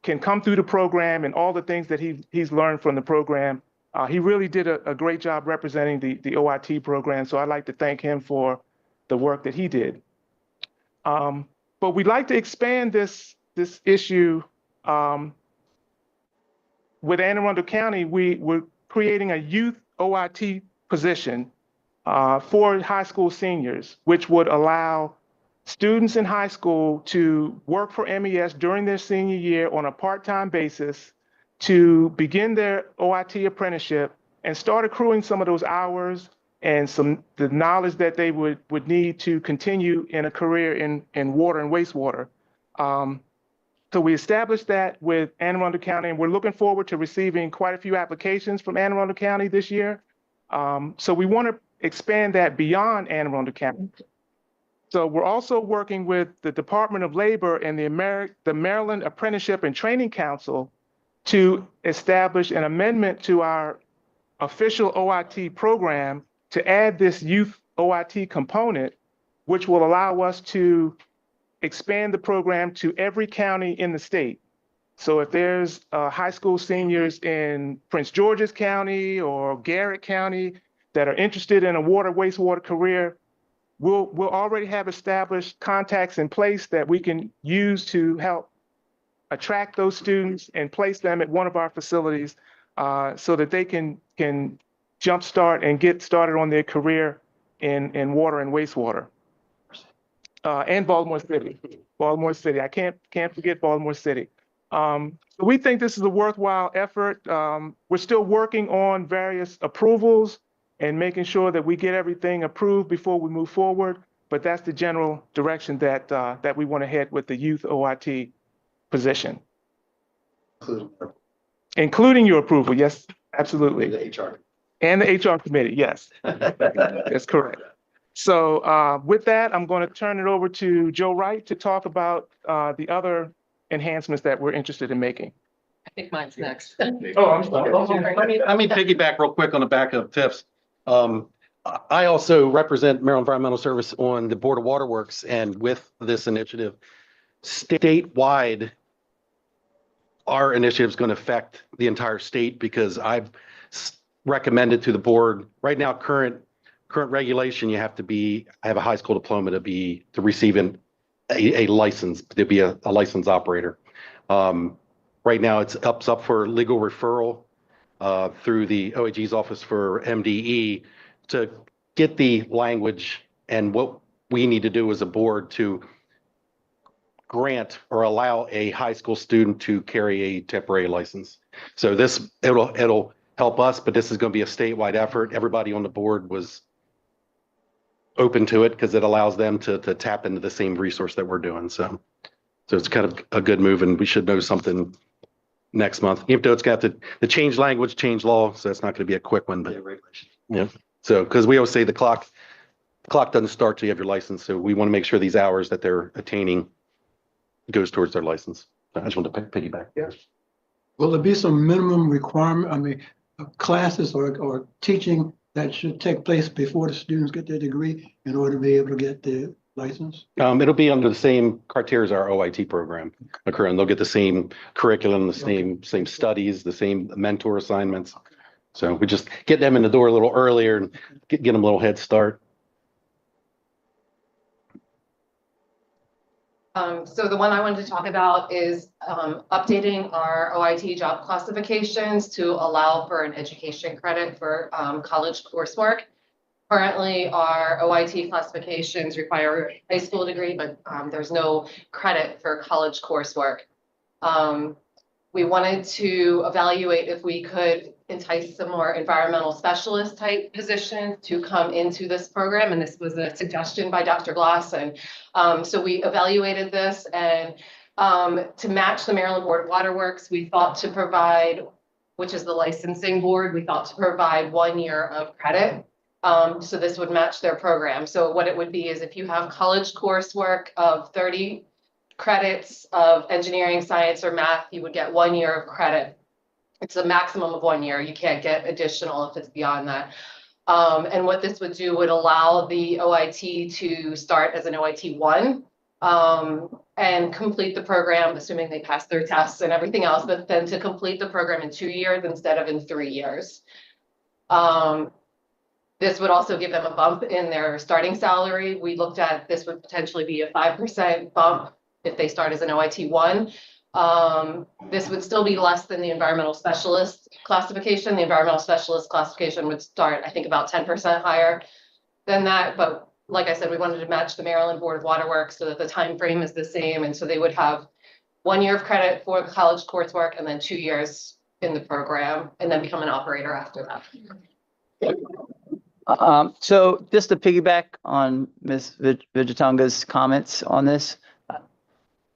can come through the program and all the things that he's learned from the program. He really did a great job representing the OIT program. So I'd like to thank him for the work that he did. But we'd like to expand this issue. With Anne Arundel County, we're creating a youth OIT position for high school seniors, which would allow students in high school to work for MES during their senior year on a part-time basis to begin their OIT apprenticeship and start accruing some of those hours and the knowledge that they would need to continue in a career in water and wastewater. So we established that with Anne Arundel County, and we're looking forward to receiving quite a few applications from Anne Arundel County this year. So we want to expand that beyond Anne Arundel County. So we're also working with the Department of Labor and the Maryland Apprenticeship and Training Council to establish an amendment to our official OIT program to add this youth OIT component, which will allow us to expand the program to every county in the state. So if there's high school seniors in Prince George's County or Garrett County that are interested in a water wastewater career, we'll already have established contacts in place that we can use to help attract those students and place them at one of our facilities so that they can jumpstart and get started on their career in water and wastewater. and Baltimore City. Baltimore City. I can't forget Baltimore City. So we think this is a worthwhile effort. We're still working on various approvals and making sure that we get everything approved before we move forward. But that's the general direction that that we want to head with the youth OIT position. Including your approval, yes, absolutely. The HR. And the HR committee, yes. That's correct. So with that, I'm going to turn it over to Joe Wright to talk about the other enhancements that we're interested in making. I think mine's next. Oh, I'm sorry. Let me piggyback real quick on the back of Tiff's. I also represent Maryland Environmental Service on the Board of Waterworks, and with this initiative, statewide, our initiative is going to affect the entire state because I've recommended to the board right now, current regulation, you have to have a high school diploma to receive a license, to be a licensed operator. Right now it's up for legal referral through the OAG's office for MDE to get the language, and what we need to do as a board to grant or allow a high school student to carry a temporary license. So it'll help us, but this is going to be a statewide effort. Everybody on the board was open to it because it allows them to tap into the same resource that we're doing. So it's kind of a good move, and we should know something next month. Even though it's got to change language, change law, so it's not going to be a quick one. But yeah, so because we always say the clock doesn't start till you have your license, so we want to make sure these hours that they're attaining goes towards their license. I just want to piggyback. Yeah. Will there be some minimum requirement, classes or teaching that should take place before the students get their degree in order to be able to get the license? It'll be under the same criteria as our OIT program occur, and they'll get the same curriculum, the same studies, the same mentor assignments. So we just get them in the door a little earlier and get them a little head start. So the one I wanted to talk about is updating our OIT job classifications to allow for an education credit for college coursework. Currently, our OIT classifications require a high school degree, but there's no credit for college coursework. We wanted to evaluate if we could entice some more environmental specialist type positions to come into this program. And this was a suggestion by Dr. Glass. And so we evaluated this, and to match the Maryland Board of Waterworks, we thought to provide, which is the licensing board, we thought to provide 1 year of credit. So this would match their program. So what it would be is if you have college coursework of 30 credits of engineering, science, or math, you would get 1 year of credit. It's a maximum of 1 year. You can't get additional if it's beyond that. And what this would do would allow the OIT to start as an OIT 1 and complete the program, assuming they pass their tests and everything else, but then to complete the program in 2 years instead of in 3 years. This would also give them a bump in their starting salary. We looked at this would potentially be a 5% bump if they start as an OIT 1. This would still be less than the environmental specialist classification. The environmental specialist classification would start, I think, about 10% higher than that. But like I said, we wanted to match the Maryland Board of Waterworks so that the time frame is the same. And so they would have 1 year of credit for the college coursework and then 2 years in the program and then become an operator after that. So just to piggyback on Ms. Vijatanga's comments on this,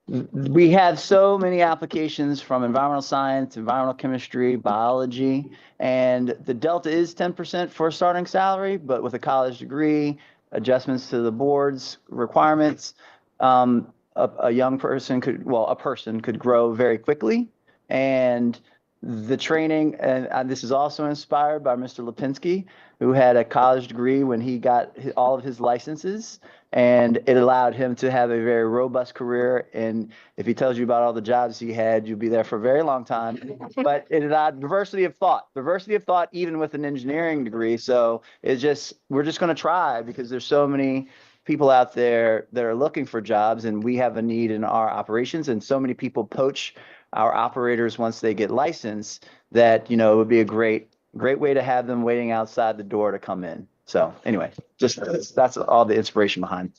we have so many applications from environmental science, environmental chemistry, biology, and the delta is 10% for starting salary, but with a college degree, adjustments to the board's requirements, a young person a person could grow very quickly. And the training, and this is also inspired by Mr. Lipinski, who had a college degree when he got all of his licenses, and it allowed him to have a very robust career. And if he tells you about all the jobs he had, you'll be there for a very long time. But it allowed diversity of thought, even with an engineering degree. So we're just going to try, because there's so many people out there that are looking for jobs, and we have a need in our operations, and so many people poach our operators once they get licensed that, it would be a great way to have them waiting outside the door to come in. So anyway, just that's all the inspiration behind.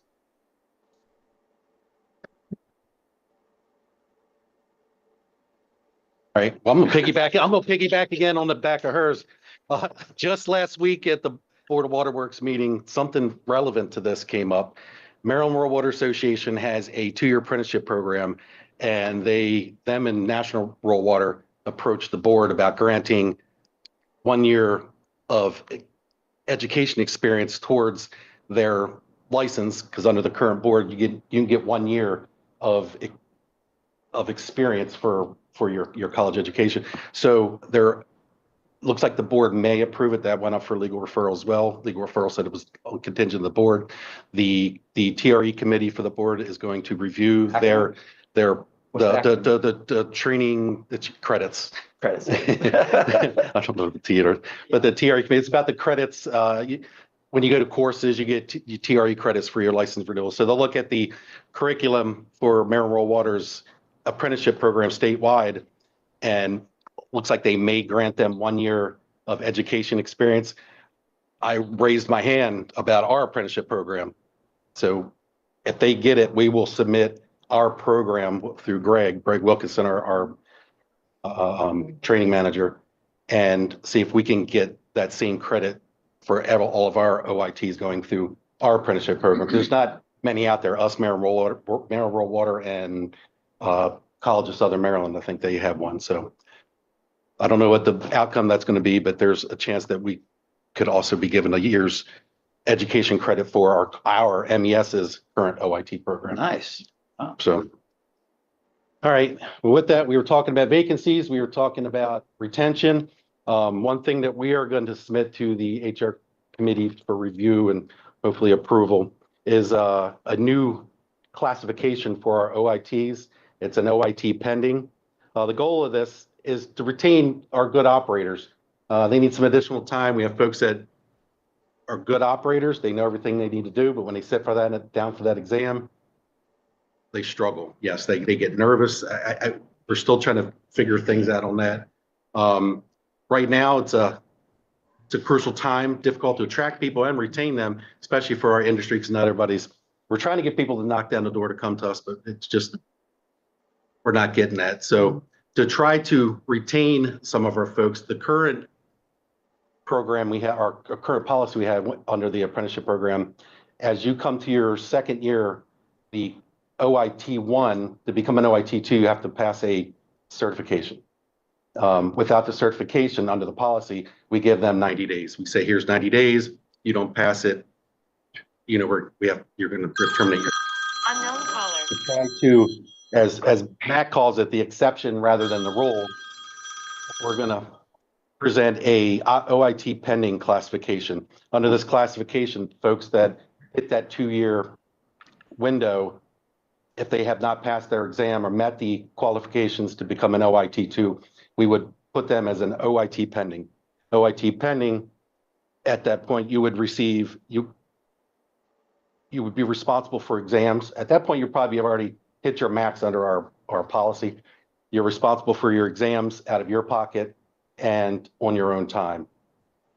All right, well, I'm gonna piggyback again on the back of hers. Just last week at the Board of Waterworks meeting, something relevant to this came up. Maryland Rural Water Association has a 2-year apprenticeship program, and them and National Rural Water approached the board about granting 1 year of education experience towards their license, because under the current board, you can get 1 year of experience for your college education. So there looks like the board may approve it. That went up for legal referral as well. Legal referral said it was contingent of the board. The TRE committee for the board is going to review the training credits. Credits. I don't know the theater, but the TRE committee, it's about the credits. When you go to courses, you get TRE credits for your license renewal. So they'll look at the curriculum for Maryland Rural Water's apprenticeship program statewide, and looks like they may grant them 1 year of education experience. I raised my hand about our apprenticeship program. So if they get it, we will submit our program through Greg Wilkinson, our training manager, and see if we can get that same credit for all of our OITs going through our apprenticeship program. There's not many out there. Us, Maryland Rural Water, and College of Southern Maryland, I think they have one. So I don't know what the outcome that's going to be, but there's a chance that we could also be given a year's education credit for our MES's current OIT program. Nice. Oh. So, all right. Well, with that, we were talking about vacancies. We were talking about retention. One thing that we are going to submit to the HR committee for review and hopefully approval is a new classification for our OITs. It's an OIT pending. The goal of this is to retain our good operators. They need some additional time. We have folks that are good operators. They know everything they need to do, but when they sit down for that exam, they struggle. Yes, they get nervous. We're still trying to figure things out on that. Right now, it's a crucial time, difficult to attract people and retain them, especially for our industry, because not everybody's. We're trying to get people to knock down the door to come to us, but it's just we're not getting that. So to try to retain some of our folks, the current program we have, our current policy we have under the apprenticeship program, as you come to your second year, the OIT 1, to become an OIT 2, you have to pass a certification. Without the certification under the policy, we give them 90 days. We say, here's 90 days. You don't pass it, you're going to terminate your unknown caller. To try to, as Matt calls it, the exception rather than the rule, we're going to present a OIT pending classification. Under this classification, folks that hit that 2-year window, if they have not passed their exam or met the qualifications to become an OIT 2, we would put them as an OIT pending. OIT pending, at that point, you would receive, you would be responsible for exams. At that point, you probably have already hit your max under our policy. You're responsible for your exams out of your pocket and on your own time.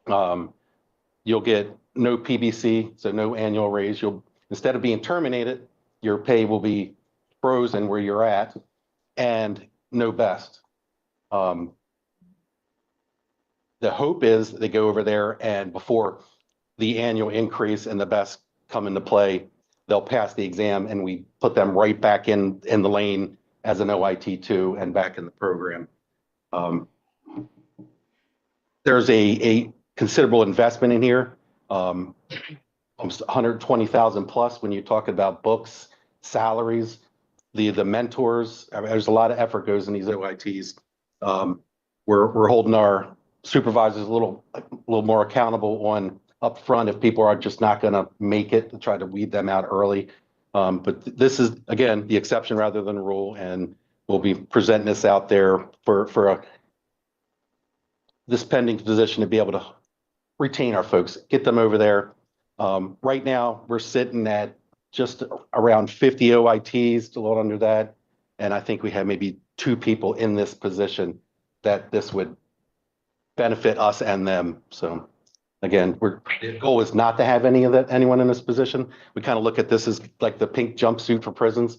You'll get no PBC, so no annual raise. Instead of being terminated, your pay will be frozen where you're at, and no best. The hope is they go over there, and before the annual increase and the best come into play, they'll pass the exam, and we put them right back in the lane as an OIT 2 and back in the program. There's a considerable investment in here, almost 120,000 plus when you talk about books, salaries, the mentors. I mean, there's a lot of effort goes in these OITs. We're holding our supervisors a little more accountable on upfront if people are just not going to make it, to try to weed them out early. But this is, again, the exception rather than the rule, and we'll be presenting this out there for this pending position to be able to retain our folks, get them over there. Right now, we're sitting at just around 50 OITs, a little under that. And I think we have maybe 2 people in this position that this would benefit us and them. So again, the goal is not to have anyone in this position. We kind of look at this as like the pink jumpsuit for prisons.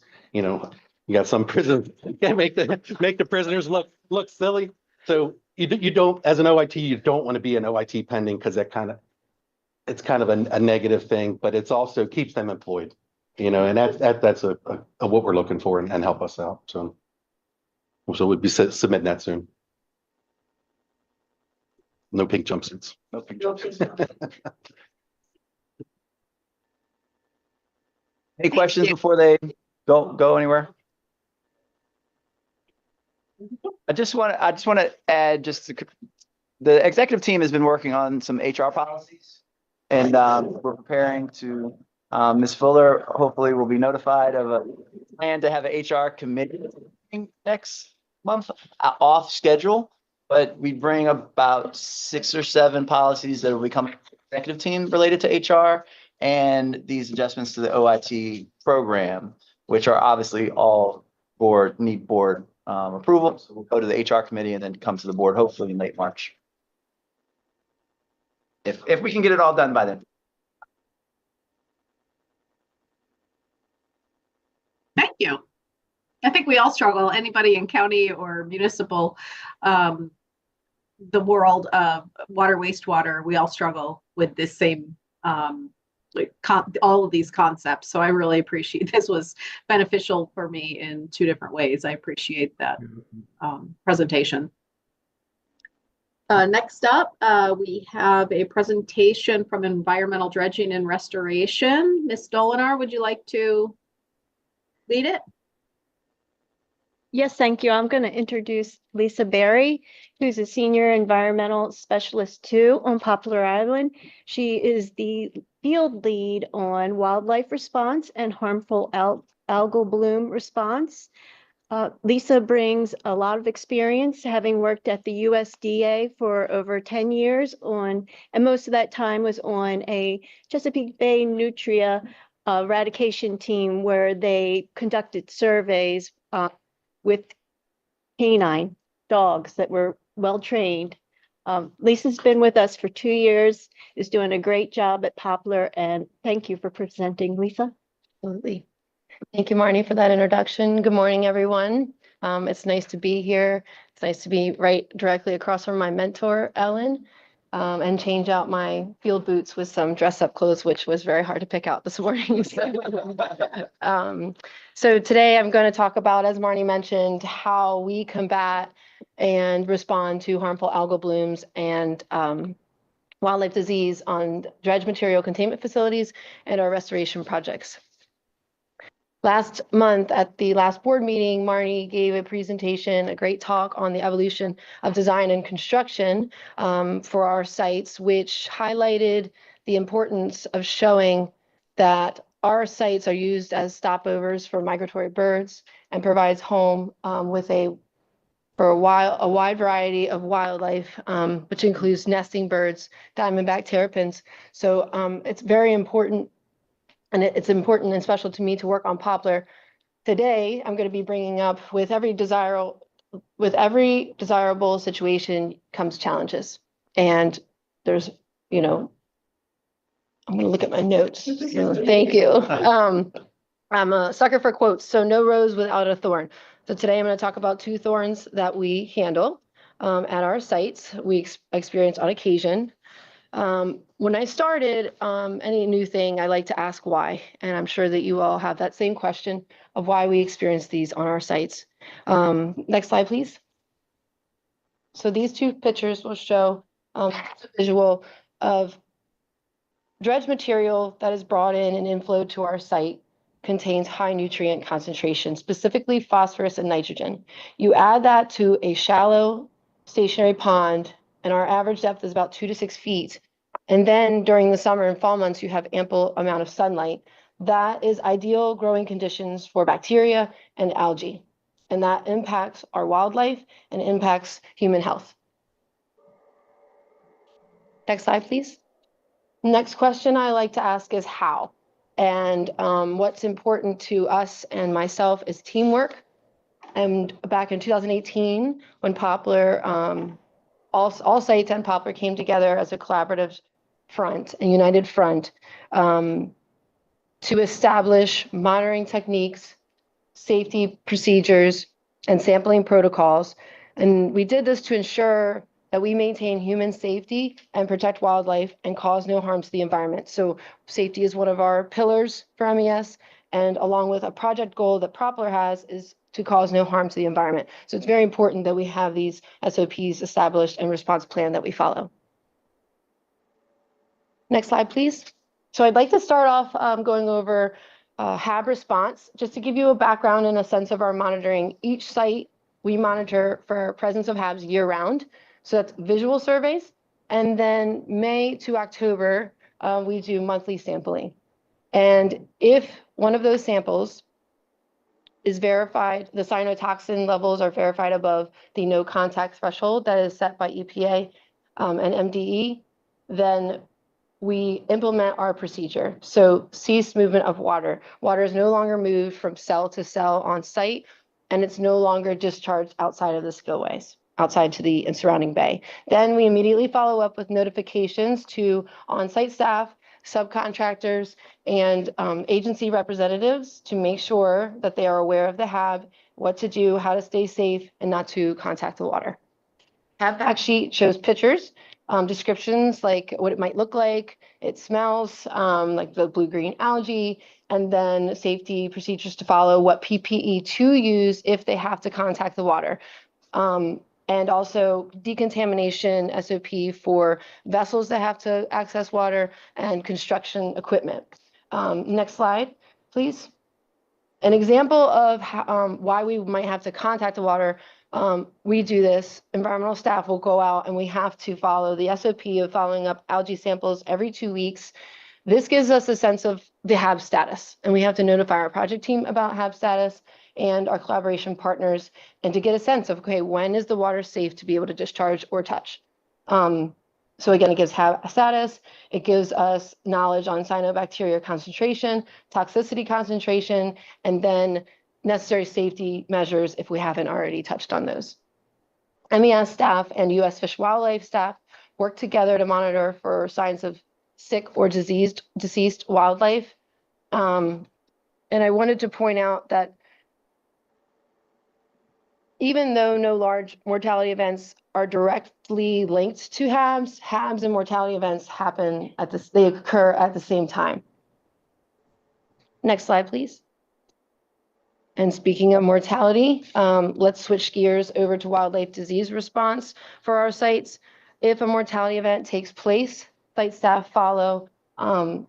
You got some prisons, can't make the prisoners look silly. So you don't, as an OIT, you don't want to be an OIT pending because it's kind of a negative thing, but it's also keeps them employed, and that's a what we're looking for and help us out. So we'll be submitting that soon. No pink jumpsuits. No pink jumpsuits. Any questions before they go anywhere? I just want to add the executive team has been working on some HR policies, and we're preparing to. Ms. Fuller hopefully will be notified of a plan to have an HR committee next month off schedule, but we bring about 6 or 7 policies that will become executive team related to HR and these adjustments to the OIT program, which are obviously all need board approval. So we'll go to the HR committee and then come to the board hopefully in late March. If we can get it all done by then. Thank you. I think we all struggle, anybody in county or municipal, the world of water, wastewater, we all struggle with this same, all of these concepts. So I really appreciate, this was beneficial for me in 2 different ways. I appreciate that presentation. Next up, we have a presentation from Environmental Dredging and Restoration. Ms. Dolinar, would you like to lead it? Yes, thank you. I'm going to introduce Lisa Berry, who's a Senior Environmental Specialist 2 on Poplar Island. She is the field lead on wildlife response and harmful algal bloom response. Lisa brings a lot of experience, having worked at the USDA for over 10 years and most of that time was on a Chesapeake Bay Nutria eradication team where they conducted surveys with canine dogs that were well trained. Lisa's been with us for 2 years, is doing a great job at Poplar, and thank you for presenting, Lisa. Absolutely. Thank you, Marnie, for that introduction. Good morning, everyone. It's nice to be here. It's nice to be right directly across from my mentor, Ellen, and change out my field boots with some dress-up clothes, which was very hard to pick out this morning. So today I'm going to talk about, as Marnie mentioned, how we combat and respond to harmful algal blooms and wildlife disease on dredge material containment facilities and our restoration projects. Last month at the last board meeting, Marnie gave a presentation, a great talk on the evolution of design and construction for our sites, which highlighted the importance of showing that our sites are used as stopovers for migratory birds and provides home for a wide variety of wildlife, which includes nesting birds, diamondback terrapins. So it's very important. And it's important and special to me to work on Poplar. Today, I'm going to be bringing up with every desirable situation comes challenges. And there's, I'm going to look at my notes. Thank you. I'm a sucker for quotes. So no rose without a thorn. So today I'm going to talk about 2 thorns that we handle at our sites. We experience on occasion. When I started any new thing, I like to ask why, and I'm sure that you all have that same question of why we experience these on our sites. Next slide, please. So these 2 pictures will show a visual of dredge material that is brought in and inflowed to our site contains high nutrient concentration, specifically phosphorus and nitrogen. You add that to a shallow stationary pond, and our average depth is about 2 to 6 feet. And then during the summer and fall months, you have ample amount of sunlight. That is ideal growing conditions for bacteria and algae. And that impacts our wildlife and impacts human health. Next slide, please. Next question I like to ask is how? And what's important to us and myself is teamwork. And back in 2018, when Poplar, all sites and Poplar came together as a collaborative front, a united front, to establish monitoring techniques, safety procedures, and sampling protocols. And we did this to ensure that we maintain human safety and protect wildlife and cause no harm to the environment. So safety is one of our pillars for MES, and along with a project goal that Propler has is to cause no harm to the environment. So it's very important that we have these SOPs established and response plan that we follow. Next slide, please. So I'd like to start off going over HAB response, just to give you a background and a sense of our monitoring. Each site we monitor for presence of HABs year round. So that's visual surveys. And then May to October, we do monthly sampling. And if one of those samples is verified, the cyanotoxin levels are verified above the no contact threshold that is set by EPA and MDE, then we implement our procedure. So cease movement of water. Water is no longer moved from cell to cell on site, and it's no longer discharged outside of the spillways, outside to the surrounding bay. Then we immediately follow up with notifications to on-site staff, subcontractors, and agency representatives to make sure that they are aware of the HAB, what to do, how to stay safe, and not to contact the water. HAB fact sheet shows pictures, descriptions like what it might look like, it smells, like the blue-green algae, and then safety procedures to follow, what PPE to use if they have to contact the water. And also decontamination SOP for vessels that have to access water and construction equipment. Next slide, please. An example of how, why we might have to contact the water, we do this, environmental staff will go out and we have to follow the SOP of following up algae samples every 2 weeks. This gives us a sense of the HAB status, and we have to notify our project team about HAB status and our collaboration partners, and to get a sense of, okay, when is the water safe to be able to discharge or touch? So again, it gives HAB status, it gives us knowledge on cyanobacteria concentration, toxicity concentration, and then necessary safety measures if we haven't already touched on those. MES staff and U.S. Fish Wildlife staff work together to monitor for signs of sick or deceased wildlife. And I wanted to point out that even though no large mortality events are directly linked to HABs, HABs and mortality events happen they occur at the same time. Next slide, please. And speaking of mortality, let's switch gears over to wildlife disease response for our sites. If a mortality event takes place, site staff follow everything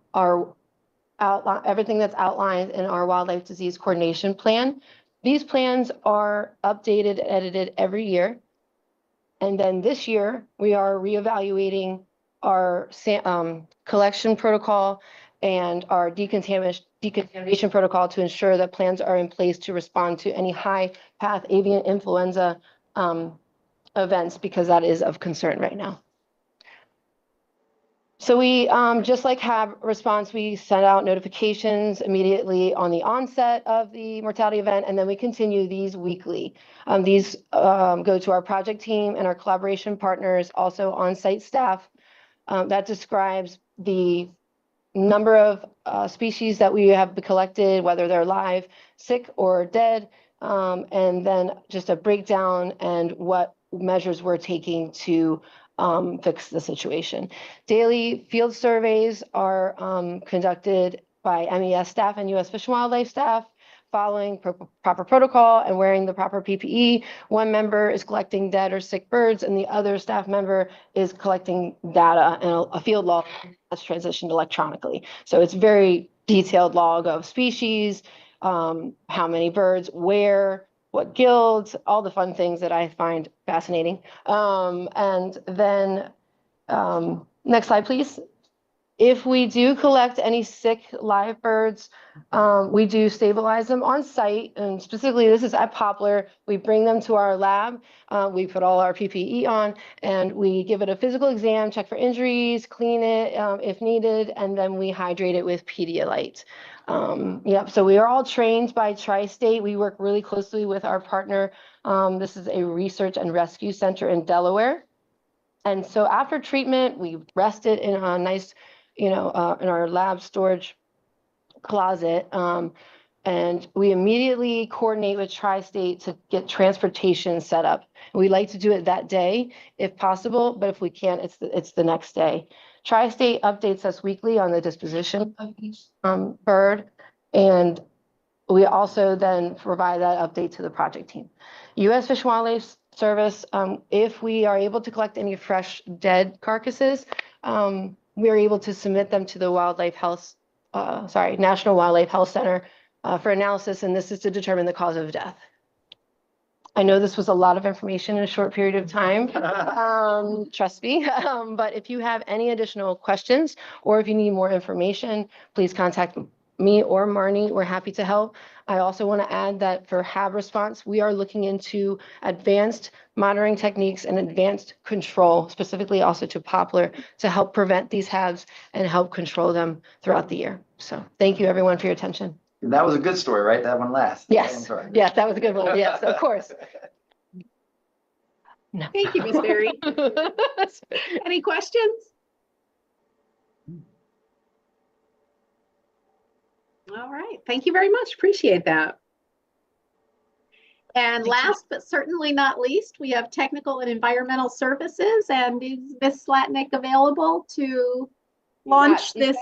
that's outlined in our wildlife disease coordination plan. These plans are updated, edited every year. And then this year, we are reevaluating our collection protocol and our decontamination protocol to ensure that plans are in place to respond to any high path avian influenza events, because that is of concern right now. So we, just like HAB response, we send out notifications immediately on the onset of the mortality event, and then we continue these weekly. These go to our project team and our collaboration partners, also on-site staff. That describes the number of species that we have collected, whether they're live, sick, or dead, and then just a breakdown and what measures we're taking to fix the situation. Daily field surveys are conducted by MES staff and U.S. Fish and Wildlife staff, following proper protocol and wearing the proper PPE. One member is collecting dead or sick birds, and the other staff member is collecting data and a field log that's transitioned electronically. So it's very detailed log of species, how many birds, where, what guilds, all the fun things that I find fascinating. And then next slide, please. If we do collect any sick live birds, we do stabilize them on site, and specifically this is at Poplar. We bring them to our lab, we put all our PPE on, and we give it a physical exam, check for injuries, clean it if needed, and then we hydrate it with Pedialyte. Yep, so we are all trained by Tri-State. We work really closely with our partner. This is a research and rescue center in Delaware. And so after treatment, we rest it in a nice, in our lab storage closet. And And we immediately coordinate with Tri-State to get transportation set up. We like to do it that day if possible, but if we can't, it's the next day. Tri-State updates us weekly on the disposition of each bird. And we also then provide that update to the project team. U.S. Fish and Wildlife Service, if we are able to collect any fresh dead carcasses, we are able to submit them to the National Wildlife Health Center for analysis, and this is to determine the cause of death. I know this was a lot of information in a short period of time, trust me, but if you have any additional questions or if you need more information, please contact me or Marnie. We're happy to help. I also want to add that for HAB response, we are looking into advanced monitoring techniques and advanced control, specifically also to poplar, to help prevent these HABs and help control them throughout the year. So thank you everyone for your attention. That was a good story, right? That one last. Yes, yes, that was a good one. Yes, of course. No. Thank you, Ms. Berry. Any questions? All right. Thank you very much. Appreciate that. And last but certainly not least, we have technical and environmental services. And is Ms. Slatnick available to launch this?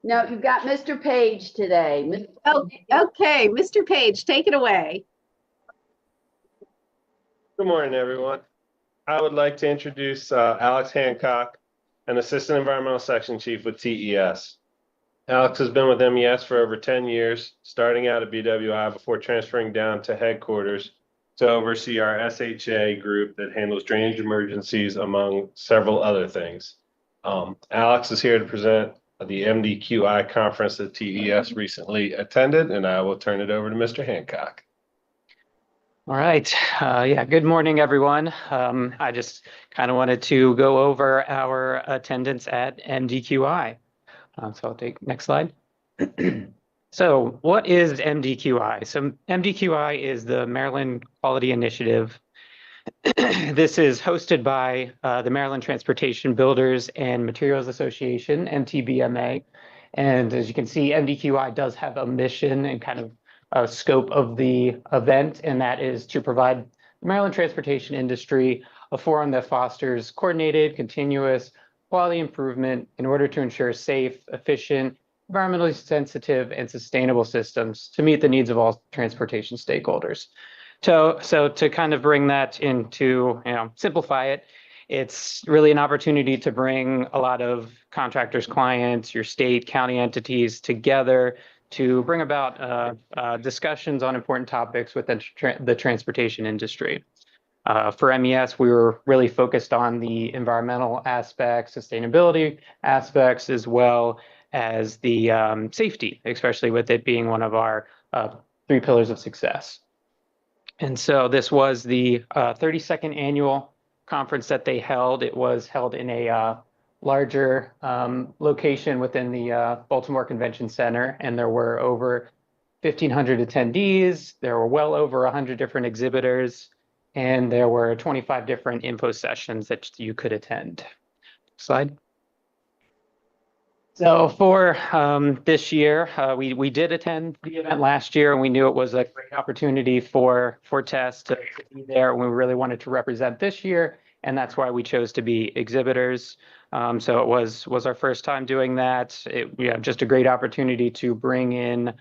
No, you've got Mr. Page today. Oh, okay, Mr. Page, take it away. Good morning, everyone. I would like to introduce Alex Hancock, an Assistant Environmental Section Chief with TES. Alex has been with MES for over 10 years, starting out at BWI before transferring down to headquarters to oversee our SHA group that handles drainage emergencies, among several other things. Alex is here to present the MDQI conference that TES recently attended, and I will turn it over to Mr. Hancock. All right. Yeah, good morning, everyone. I just kind of wanted to go over our attendance at MDQI. So I'll take next slide. So what is MDQI? So MDQI is the Maryland Quality Initiative. This is hosted by the Maryland Transportation Builders and Materials Association, MTBMA. And as you can see, MDQI does have a mission and kind of a scope of the event, and that is to provide the Maryland transportation industry a forum that fosters coordinated, continuous quality improvement in order to ensure safe, efficient, environmentally sensitive, and sustainable systems to meet the needs of all transportation stakeholders. So to kind of bring that into, simplify it, it's really an opportunity to bring a lot of contractors, clients, your state, county entities together to bring about discussions on important topics within the transportation industry. For MES, we were really focused on the environmental aspects, sustainability aspects, as well as the safety, especially with it being one of our 3 pillars of success. And so this was the 32nd annual conference that they held. It was held in a larger location within the Baltimore Convention Center, and there were over 1,500 attendees. There were well over 100 different exhibitors, and there were 25 different info sessions that you could attend. Slide. So for this year, we did attend the event last year, and we knew it was a great opportunity for TES to be there. We really wanted to represent this year, and that's why we chose to be exhibitors. So it was our first time doing that. We have just a great opportunity to bring in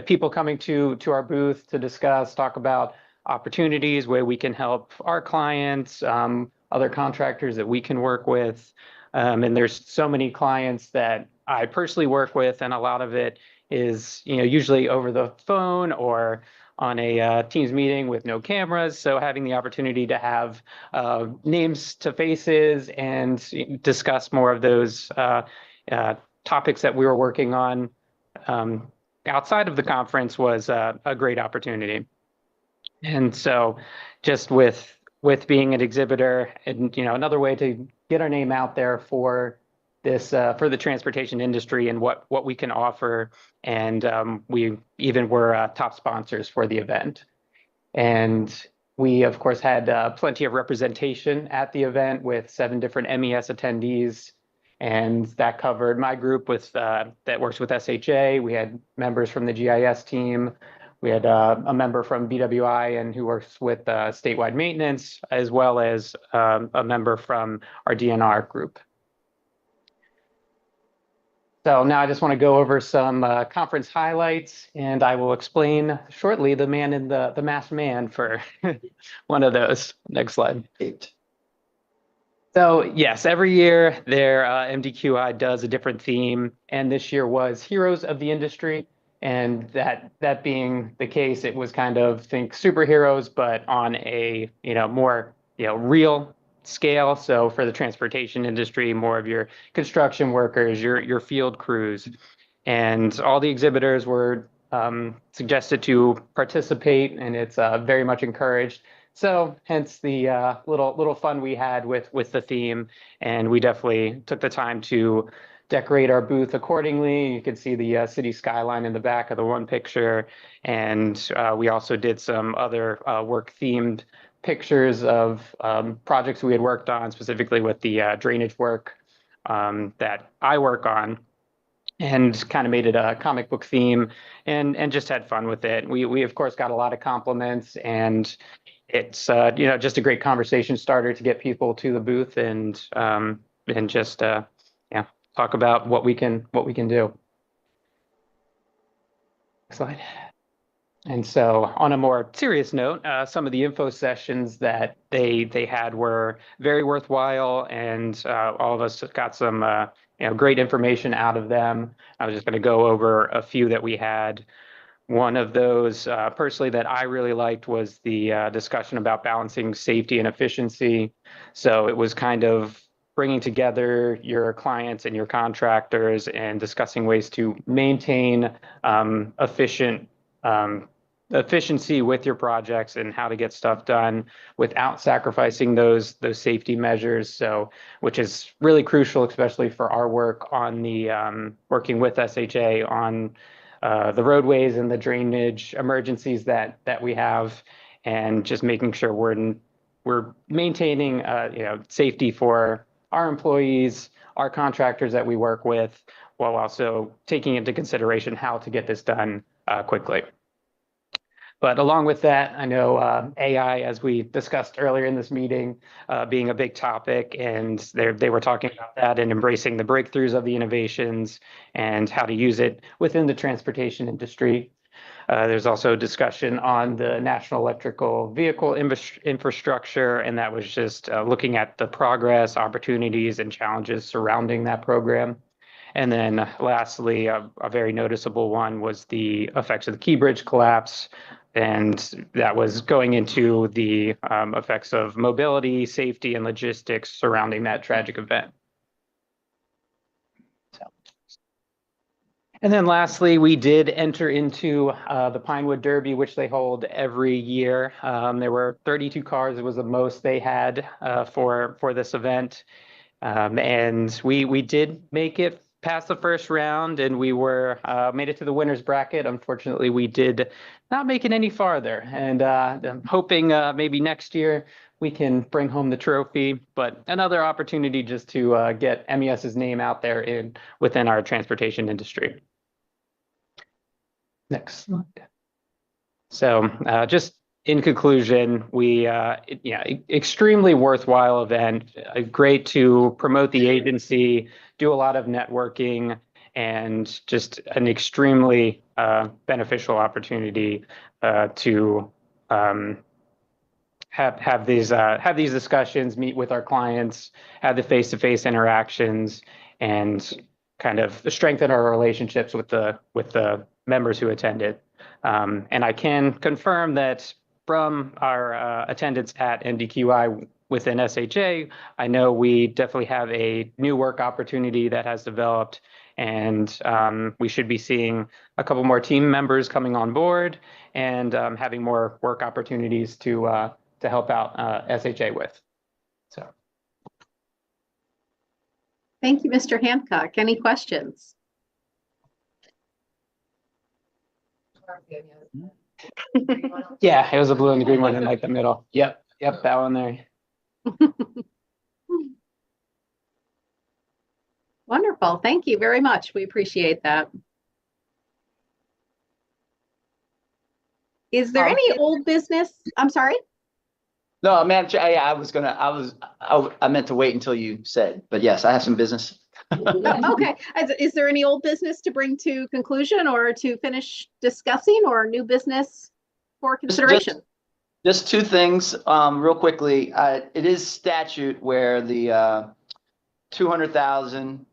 people coming to our booth to discuss, talk about opportunities where we can help our clients, other contractors that we can work with. And there's so many clients that I personally work with, and a lot of it is, usually over the phone or on a Teams meeting with no cameras. So having the opportunity to have names to faces and discuss more of those topics that we were working on outside of the conference was a great opportunity. And so just with being an exhibitor and, another way to get our name out there for this, for the transportation industry and what we can offer. And we even were top sponsors for the event. And we, of course, had plenty of representation at the event with 7 different MES attendees. And that covered my group with that works with SHA. We had members from the GIS team. We had a member from BWI and who works with statewide maintenance, as well as a member from our DNR group. So now I just want to go over some conference highlights, and I will explain shortly the man in the masked man for one of those. Next slide. 8. So yes, every year their MDQI does a different theme, and this year was Heroes of the Industry. And that being the case, it was kind of think superheroes, but on a more real scale. So for the transportation industry, more of your construction workers, your field crews, and all the exhibitors were suggested to participate, and it's very much encouraged. So hence the little fun we had with the theme, and we definitely took the time to decorate our booth accordingly. You can see the city skyline in the back of the one picture, and we also did some other work themed pictures of projects we had worked on, specifically with the drainage work that I work on, and kind of made it a comic book theme and just had fun with it. We of course got a lot of compliments, and it's just a great conversation starter to get people to the booth and just talk about what we can do. Next slide. And so on a more serious note, some of the info sessions that they had were very worthwhile, and all of us got some great information out of them. I was just going to go over a few that we had. One of those personally that I really liked was the discussion about balancing safety and efficiency. So it was kind of bringing together your clients and your contractors and discussing ways to maintain efficiency with your projects and how to get stuff done without sacrificing those safety measures. So, which is really crucial, especially for our work on the working with SHA on the roadways and the drainage emergencies that we have, and just making sure we're maintaining safety for our employees, our contractors that we work with, while also taking into consideration how to get this done quickly. But along with that, I know AI, as we discussed earlier in this meeting, being a big topic, and they were talking about that and embracing the breakthroughs of the innovations and how to use it within the transportation industry. There's also discussion on the national electrical vehicle infrastructure, and that was just looking at the progress, opportunities, and challenges surrounding that program. And then lastly, a very noticeable one was the effects of the Key Bridge collapse, and that was going into the effects of mobility, safety, and logistics surrounding that tragic event. And then lastly, we did enter into the Pinewood Derby, which they hold every year. There were 32 cars. It was the most they had for this event. And we did make it past the first round, and we were made it to the winner's bracket. Unfortunately, we did not make it any farther. And I'm hoping maybe next year we can bring home the trophy, but another opportunity just to get MES's name out there within our transportation industry. Next slide. So just in conclusion, extremely worthwhile event, great to promote the agency, do a lot of networking, and just an extremely beneficial opportunity to have these discussions, meet with our clients, have the face-to-face interactions, and kind of strengthen our relationships with the members who attended. And I can confirm that from our attendance at MDQI within SHA, I know we definitely have a new work opportunity that has developed, and we should be seeing a couple more team members coming on board and having more work opportunities to help out SHA with. So. Thank you, Mr. Hancock. Any questions? Yeah, it was a blue and the green one in like the middle. Yep, that one there. Wonderful. Thank you very much. We appreciate that. Is there any old business? I'm sorry. No, Madam Chair, I meant to wait until you said, but yes, I have some business. Okay. Is there any old business to bring to conclusion or to finish discussing, or new business for consideration? Just two things, real quickly. It is statute where the 200,000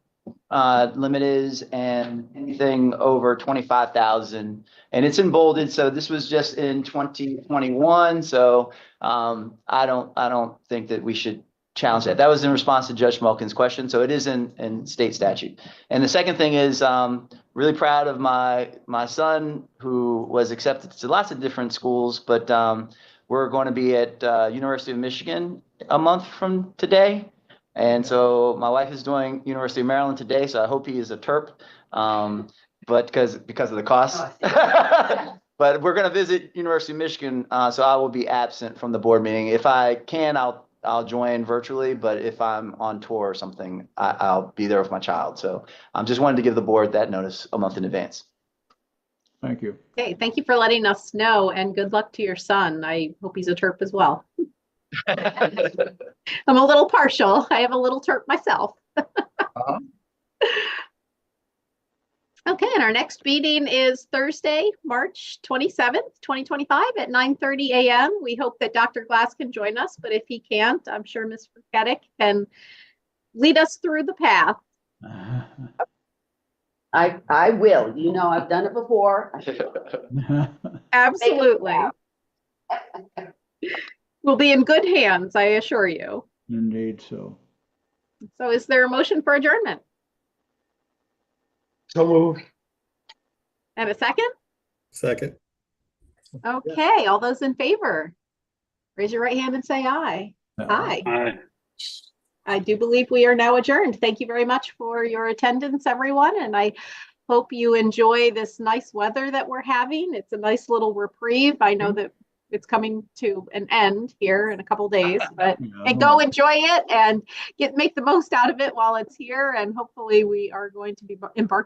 limit is, and anything over 25,000, and it's in bolded. So this was just in 2021. So I don't think that we should challenge that. That was in response to Judge Mulkin's question. So it is in state statute. And the second thing is really proud of my son, who was accepted to lots of different schools, but we're going to be at University of Michigan a month from today. And so my wife is doing University of Maryland today, so I hope he is a Terp, but because of the cost. But we're going to visit University of Michigan, so I will be absent from the board meeting. If I can, I'll join virtually, but if I'm on tour or something, I'll be there with my child. So I'm just wanted to give the board that notice a month in advance. Thank you. Okay, thank you for letting us know, and good luck to your son. I hope he's a Terp as well. I'm a little partial. I have a little Terp myself. Okay, and our next meeting is Thursday, March 27th, 2025 at 9:30 a.m. We hope that Dr. Glass can join us, but if he can't, I'm sure Ms. Furketic can lead us through the path. I will. You know, I've done it before. Absolutely. We'll be in good hands, I assure you. Indeed so. So is there a motion for adjournment? So moved. And a second? Second. Okay, all those in favor, raise your right hand and say aye. Aye. Aye. I do believe we are now adjourned. Thank you very much for your attendance, everyone. And I hope you enjoy this nice weather that we're having. It's a nice little reprieve. I know that it's coming to an end here in a couple days, but and go enjoy it and make the most out of it while it's here. And hopefully we are going to be embarking